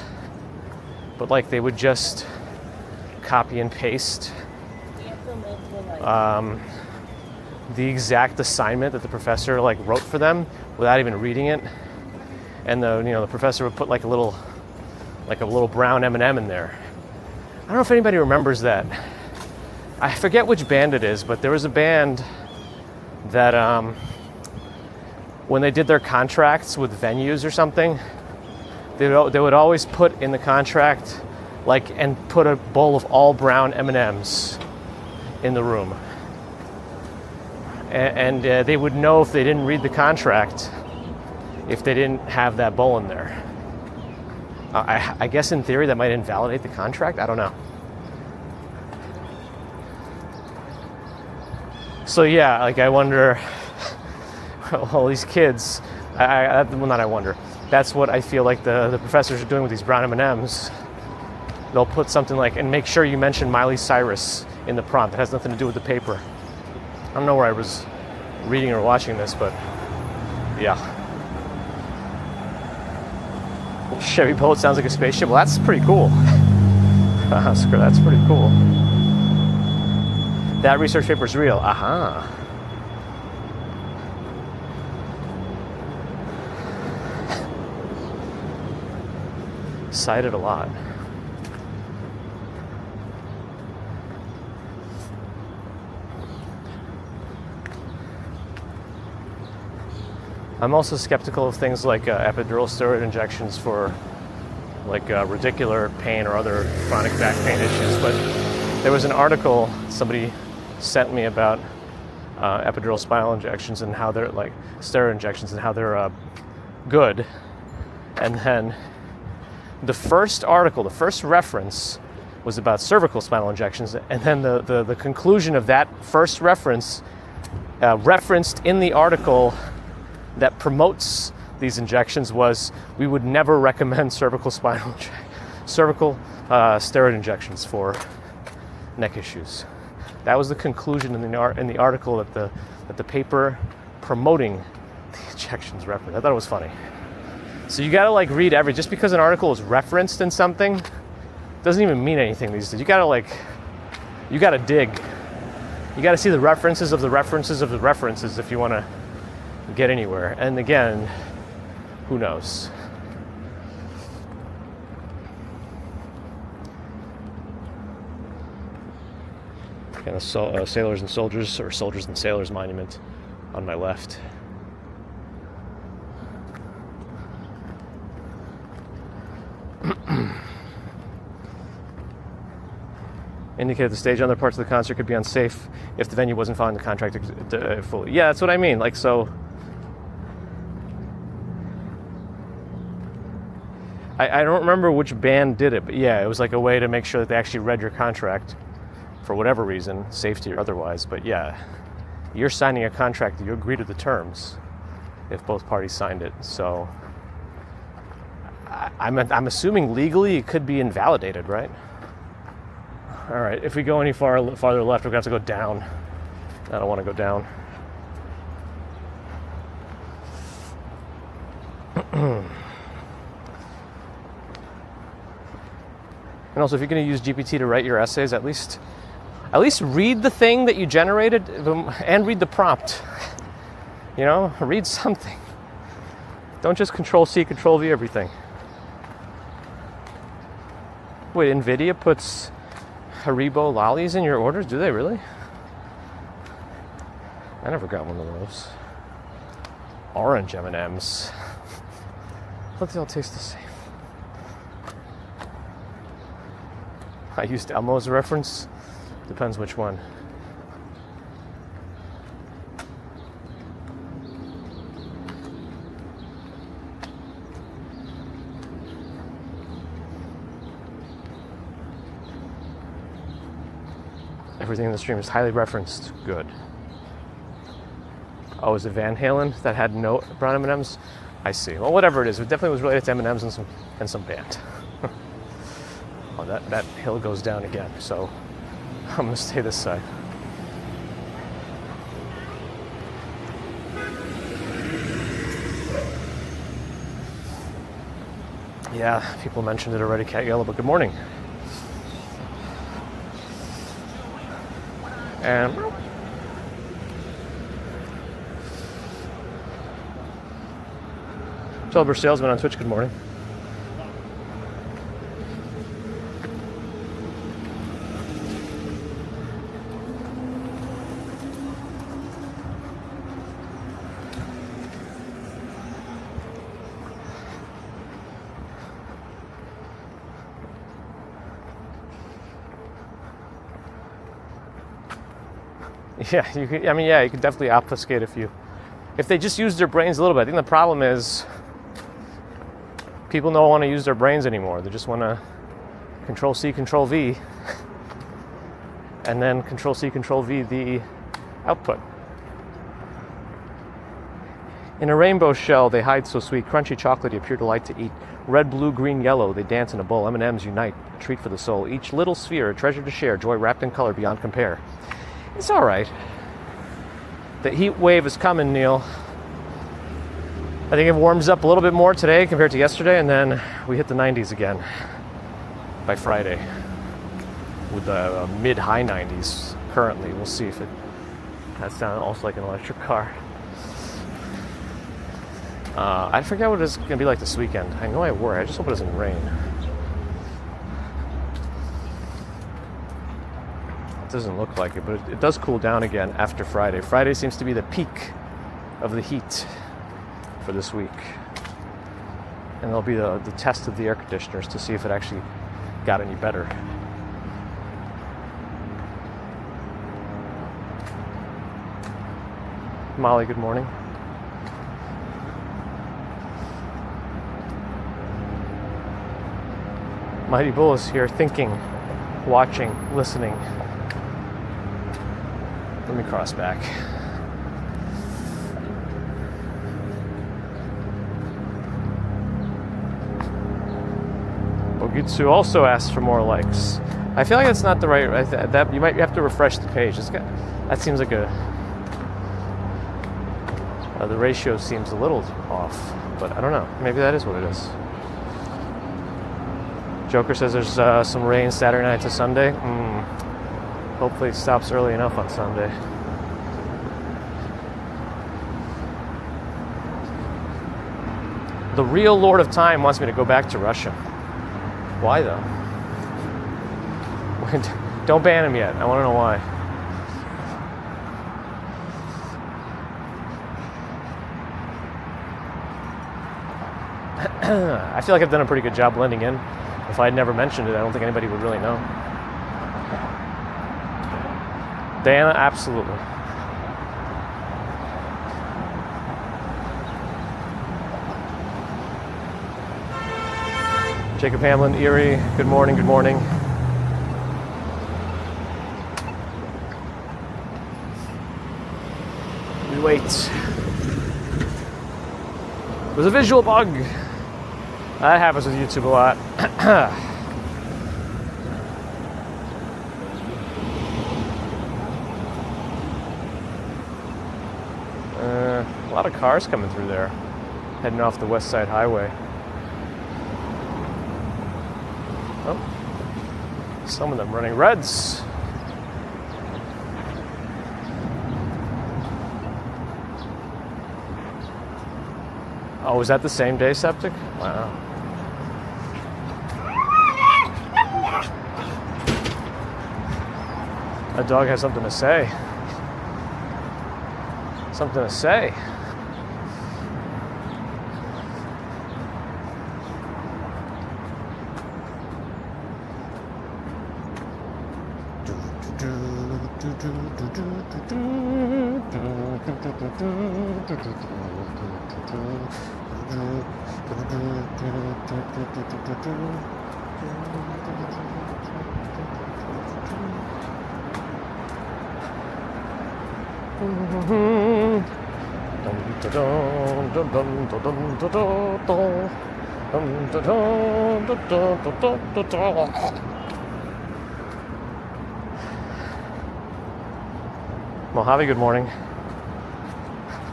but like they would just copy and paste the exact assignment that the professor like wrote for them without even reading it. And the professor would put like a little brown M&M in there. I don't know if anybody remembers that. I forget which band it is, but there was a band that when they did their contracts with venues or something, they would always put in the contract and put a bowl of all brown M&Ms in the room. and they would know if they didn't read the contract if they didn't have that bowl in there. I guess in theory that might invalidate the contract. I don't know. So yeah, like I wonder, all these kids, I wonder. That's what I feel like the professors are doing with these brown M&Ms. They'll put something like, and make sure you mention Miley Cyrus in the prompt. It has nothing to do with the paper. I don't know where I was reading or watching this, but yeah. Chevy Bolt sounds like a spaceship. Well, that's pretty cool. That's pretty cool. That research paper is real. Aha. Cited a lot. I'm also skeptical of things like epidural steroid injections for like radicular pain or other chronic back pain issues. But there was an article somebody sent me about epidural spinal injections and how they're like steroid injections and how they're good. And then the first article, the first reference was about cervical spinal injections. And then the conclusion of that first reference referenced in the article that promotes these injections was, we would never recommend cervical steroid injections for neck issues. That was the conclusion in the article that the paper promoting the injections referenced. I thought it was funny. So you gotta like read just because an article is referenced in something doesn't even mean anything these days. You gotta dig. You gotta see the references of the references of the references if you wanna get anywhere. And again, who knows? Kind of sailors and soldiers, or soldiers and sailors monument on my left. Indicated the stage on other parts of the concert could be unsafe if the venue wasn't following the contract fully. Yeah, that's what I mean. Like, so I don't remember which band did it, but yeah, it was like a way to make sure that they actually read your contract for whatever reason, safety or otherwise. But yeah, you're signing a contract that you agree to the terms if both parties signed it. So I'm assuming legally it could be invalidated, right? All right, if we go any farther left, we're gonna have to go down. I don't want to go down. And also, if you're going to use GPT to write your essays, at least read the thing that you generated and read the prompt. You know, read something. Don't just Control-C, Control-V everything. Wait, NVIDIA puts Haribo lollies in your orders? Do they really? I never got one of those. Orange M&Ms. But they all taste the same. I used Elmo as a reference. Depends which one. Everything in the stream is highly referenced. Good. Oh, is it Van Halen that had no brown M&Ms? I see. Well, whatever it is, it definitely was related to M&Ms and some band. Oh, that hill goes down again, so I'm gonna stay this side. Yeah, people mentioned it already, Cat Yellow, but good morning. And Silver Salesman on Twitch, good morning. Yeah, you could, I mean, yeah, you could definitely obfuscate a few. If they just use their brains a little bit. I think the problem is people don't want to use their brains anymore. They just want to Control C, Control V, and then Control C, Control V the output. In a rainbow shell, they hide so sweet, crunchy chocolate, you appear delight to eat. Red, blue, green, yellow, they dance in a bowl. M&Ms unite, a treat for the soul. Each little sphere, a treasure to share, joy wrapped in color beyond compare. It's all right. The heat wave is coming, Neil. I think it warms up a little bit more today compared to yesterday, and then we hit the 90s again by Friday with the mid-high 90s currently. We'll see if it has sound also like an electric car. I forget what it's going to be like this weekend. I know I worry. I just hope it doesn't rain. It doesn't look like it, but it does cool down again after Friday. Friday seems to be the peak of the heat for this week. And there'll be the test of the air conditioners to see if it actually got any better. Molly, good morning. Mighty Bull is here thinking, watching, listening. Let me cross back. Ogitsu also asks for more likes. I feel like it's not the right. That you might have to refresh the page. That seems like a. The ratio seems a little off, but I don't know. Maybe that is what it is. Joker says there's some rain Saturday night to Sunday. Hopefully it stops early enough on Sunday. The real Lord of Time wants me to go back to Russia. Why though? Don't ban him yet. I want to know why. I feel like I've done a pretty good job blending in. If I had never mentioned it, I don't think anybody would really know. Diana, absolutely. Jacob Hamlin, Erie, good morning, good morning. We wait. There's a visual bug. That happens with YouTube a lot. A lot of cars coming through there, heading off the West Side Highway. Oh, some of them running reds. Oh, was that the same day, Septic? Wow. That dog has something to say. Something to say. Mojave, good morning.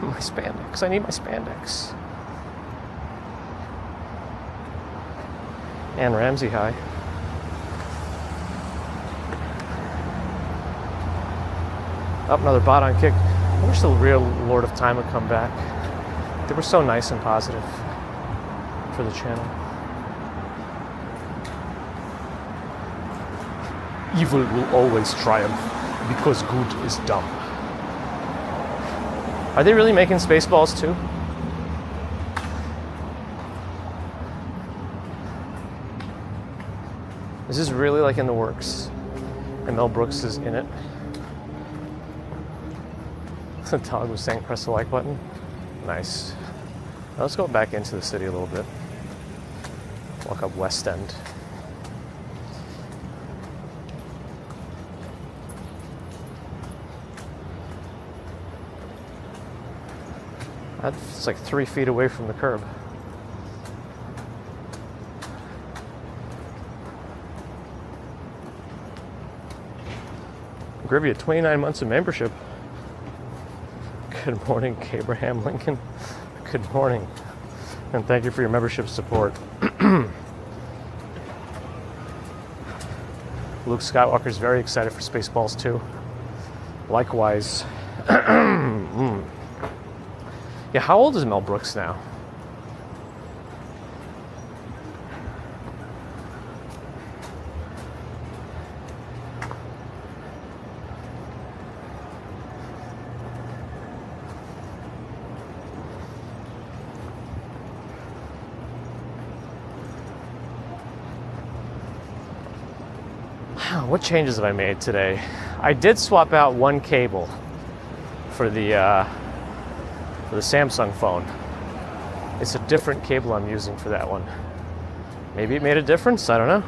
My spandex. I need my spandex. Ann Ramsey, hi. Up another bot on kick. I wish the real Lord of Time would come back. They were so nice and positive for the channel. Evil will always triumph because good is dumb. Are they really making Spaceballs too? Is this really like in the works? And Mel Brooks is in it? The dog was saying press the like button. Nice. Now let's go back into the city a little bit. Walk up West End. That's like 3 feet away from the curb. Grivia, 29 months of membership. Good morning, Abraham Lincoln. Good morning. And thank you for your membership support. Luke Skywalker's very excited for Spaceballs 2. Likewise. Yeah, how old is Mel Brooks now? What changes have I made today? I did swap out one cable for the Samsung phone. It's a different cable I'm using for that one. Maybe it made a difference, I don't know.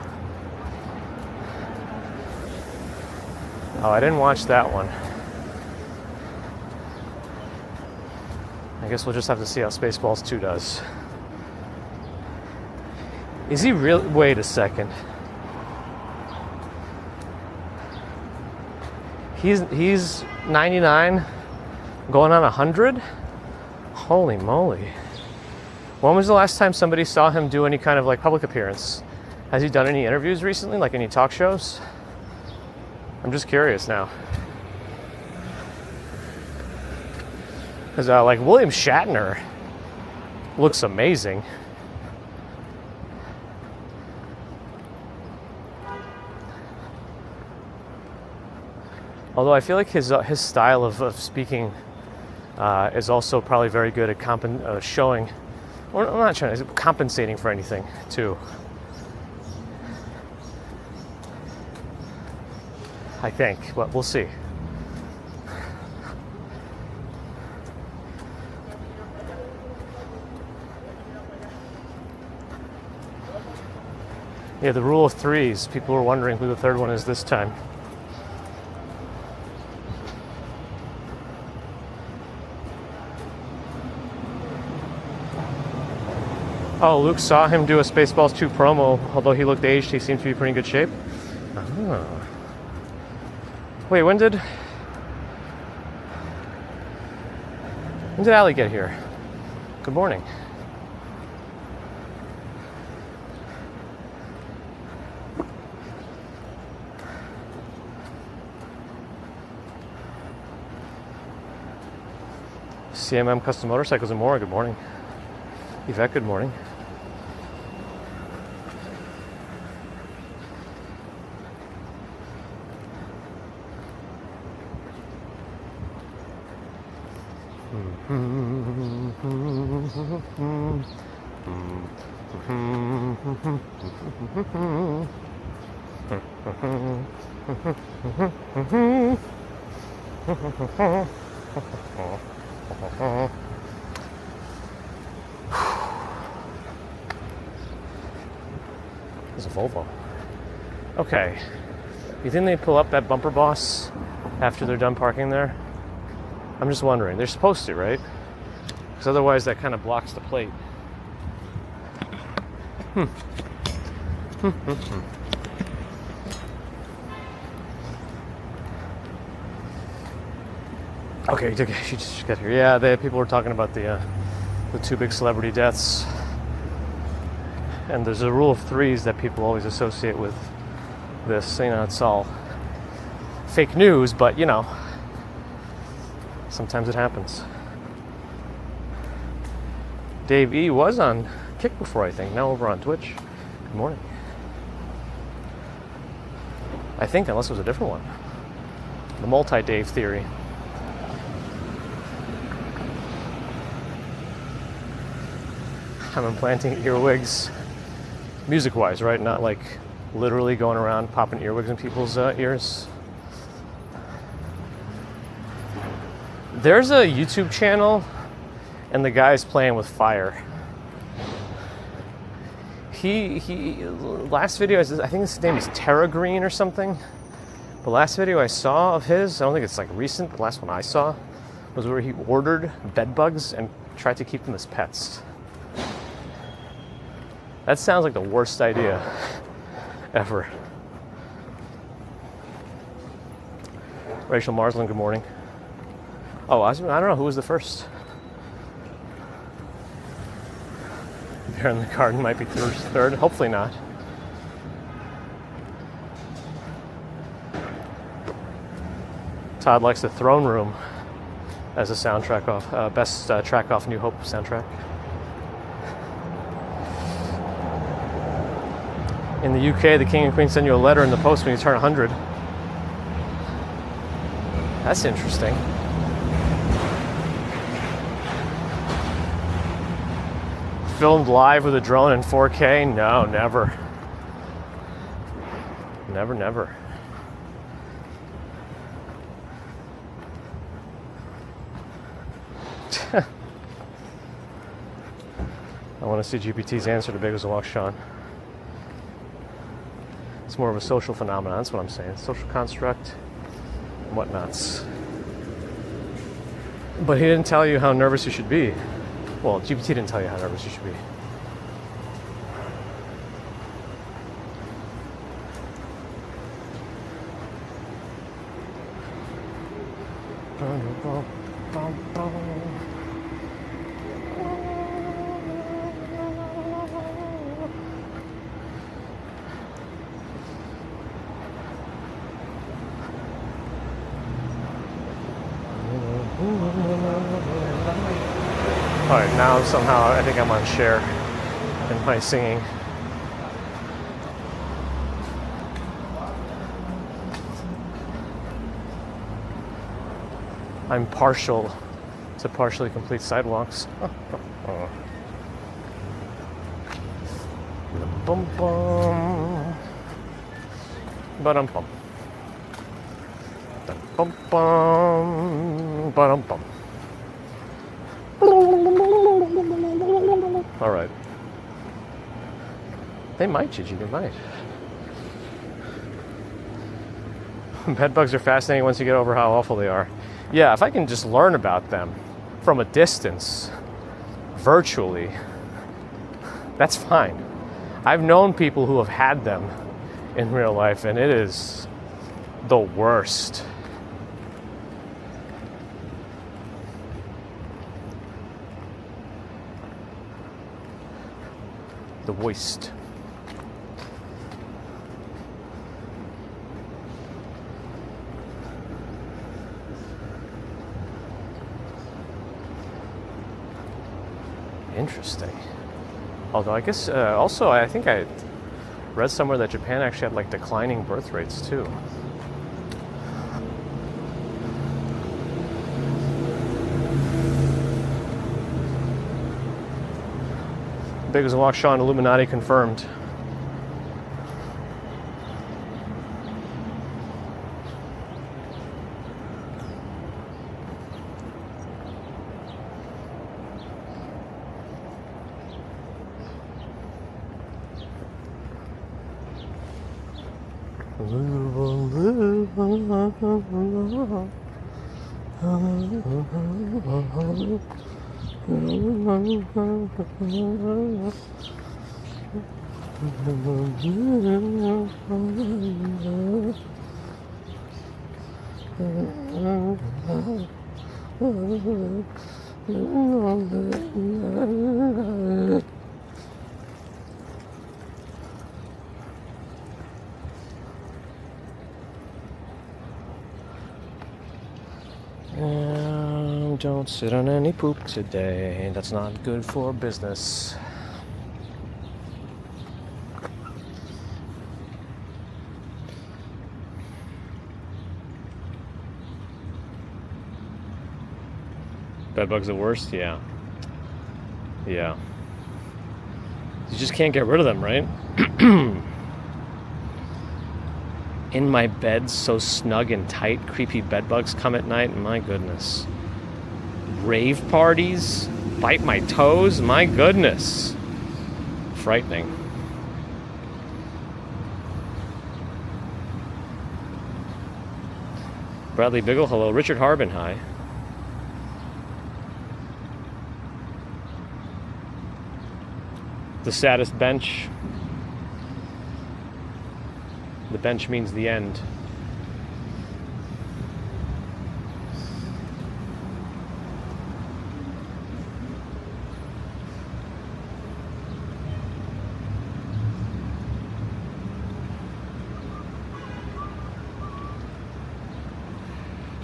Oh, I didn't watch that one. I guess we'll just have to see how Spaceballs 2 does. Is he really? Wait a second. He's 99, going on 100? Holy moly. When was the last time somebody saw him do any kind of like public appearance? Has he done any interviews recently, like any talk shows? I'm just curious now. Because like William Shatner looks amazing. Although I feel like his style of speaking is also probably very good at showing, or I'm not trying to, compensating for anything too. I think, but we'll see. Yeah, the rule of threes. People were wondering who the third one is this time. Oh, Luke saw him do a Spaceballs 2 promo. Although he looked aged, he seemed to be in pretty good shape. Oh. Wait, when did Allie get here? Good morning. CMM Custom Motorcycles and more, good morning. Yvette, good morning. There's a Volvo. Okay. You think they pull up that bumper boss after they're done parking there? I'm just wondering. They're supposed to, right? Because otherwise that kind of blocks the plate. Okay, she just got here. Yeah, people were talking about the 2 big celebrity deaths. And there's a rule of threes that people always associate with this. You know, it's all fake news, but you know, sometimes it happens. Dave E was on Kick before, I think. Now over on Twitch. Good morning. I think, unless it was a different one. The multi-Dave theory. I'm implanting earwigs. Music-wise, right? Not like literally going around popping earwigs in people's ears. There's a YouTube channel, and the guy's playing with fire. He last video, I think his name is Terra Green or something. The last video I saw of his, I don't think it's like recent, the last one I saw was where he ordered bed bugs and tried to keep them as pets. That sounds like the worst idea ever. Rachel Marsland, good morning. Oh, I don't know who was the first. Bear in the Garden might be third. Hopefully not. Todd likes the Throne Room as a soundtrack off, best track off New Hope soundtrack. In the UK, the King and Queen send you a letter in the post when you turn 100. That's interesting. Filmed live with a drone in 4K? No, never. Never, never. I want to see GPT's answer to Big as a Walk, Sean. It's more of a social phenomenon, that's what I'm saying. Social construct and whatnots. But he didn't tell you how nervous you should be. Well, GPT didn't tell you how nervous you should be. All right, now somehow I think I'm on share in my singing. I'm partial to partially complete sidewalks. Bum bum. Ba-dum bum. Bum bum. Ba-dum bum. All right. They might, Gigi, they might. Bed bugs are fascinating once you get over how awful they are. Yeah, if I can just learn about them from a distance, virtually, that's fine. I've known people who have had them in real life, and it is the worst. The worst. Interesting. Although I guess also I think I read somewhere that Japan actually had like declining birth rates too. Big as a Walk, Sean, Illuminati confirmed. Don't sit on any poop today. That's not good for business. Bedbugs the worst? Yeah. Yeah. You just can't get rid of them, right? In my bed, so snug and tight, creepy bedbugs come at night. My goodness. Rave parties? Bite my toes? My goodness. Frightening. Bradley Biggle, hello. Richard Harbin, hi. The saddest bench. The bench means the end.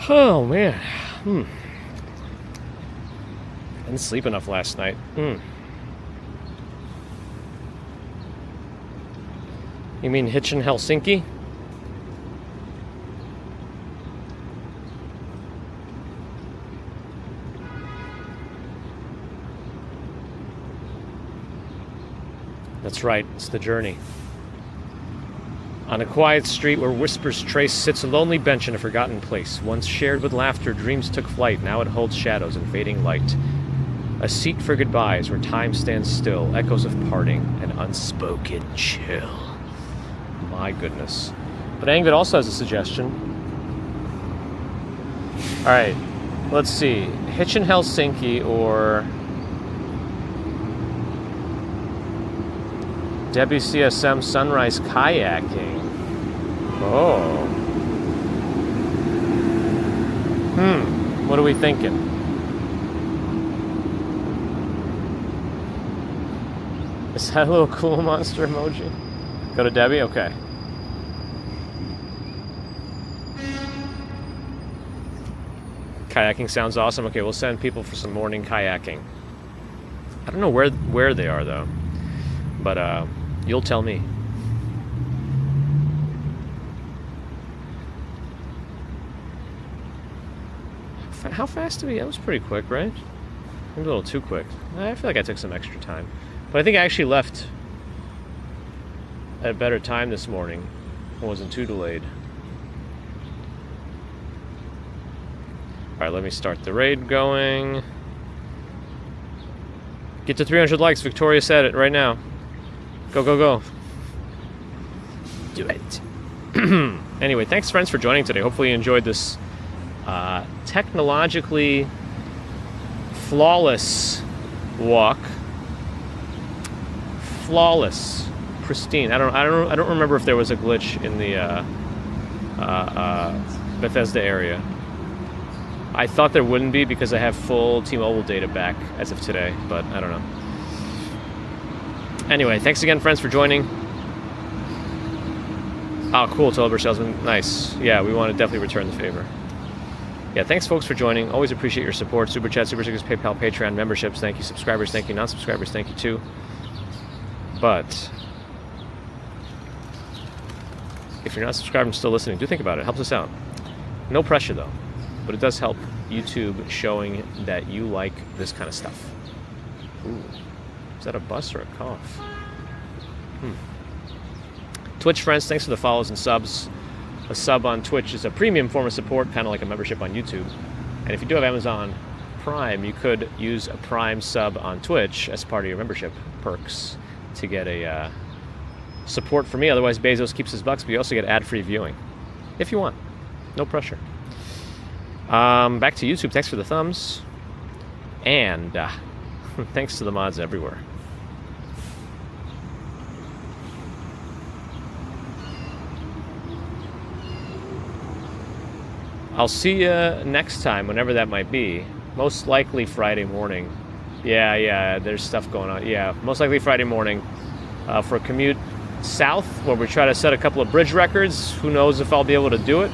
Oh man. Didn't sleep enough last night. You mean Hitchin Helsinki? That's right, it's the journey. On a quiet street where whispers trace sits a lonely bench in a forgotten place. Once shared with laughter, dreams took flight. Now it holds shadows and fading light. A seat for goodbyes where time stands still. Echoes of parting and unspoken chill. My goodness. But Angvid also has a suggestion. Alright, let's see. Hitchin Helsinki or WCSM Sunrise Kayaking. Oh. What are we thinking? Is that a little cool monster emoji? Go to Debbie? Okay. Kayaking sounds awesome. Okay, we'll send people for some morning kayaking. I don't know where they are though. But you'll tell me. How fast did we? That was pretty quick, right? Maybe a little too quick. I feel like I took some extra time. But I think I actually left at a better time this morning. I wasn't too delayed. Alright, let me start the raid going. Get to 300 likes. Victoria said it right now. Go, go, go. Do it. Anyway, thanks friends for joining today. Hopefully you enjoyed this technologically flawless walk. Flawless. Pristine. I don't remember if there was a glitch in the Bethesda area. I thought there wouldn't be because I have full T-Mobile data back as of today, but I don't know. Anyway, thanks again, friends, for joining. Oh, cool, Tober Salesman. Nice. Yeah, we want to definitely return the favor. Yeah, thanks, folks, for joining. Always appreciate your support. Super Chat, Super Stickers, PayPal, Patreon, memberships. Thank you, subscribers. Thank you, non-subscribers. Thank you, too. But if you're not subscribed and still listening, do think about it. It helps us out. No pressure, though. But it does help YouTube showing that you like this kind of stuff. Ooh. Is that a bus or a cough? Twitch friends, thanks for the follows and subs. A sub on Twitch is a premium form of support, kind of like a membership on YouTube. And if you do have Amazon Prime, you could use a Prime sub on Twitch as part of your membership perks to get a support for me. Otherwise, Bezos keeps his bucks, but you also get ad-free viewing. If you want. No pressure. Back to YouTube. Thanks for the thumbs. And thanks to the mods everywhere. I'll see you next time, whenever that might be. Most likely Friday morning. Yeah, there's stuff going on. Yeah, most likely Friday morning for a commute south, where we try to set a couple of bridge records. Who knows if I'll be able to do it.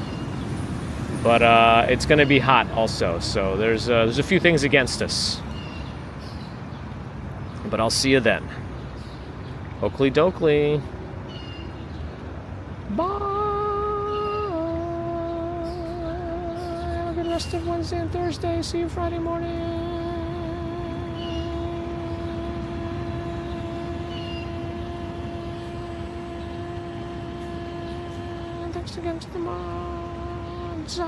But it's going to be hot also, so there's a few things against us. But I'll see you then. Oakley dokley. Bye. Have a good rest of Wednesday and Thursday. See you Friday morning. And thanks again to the mods.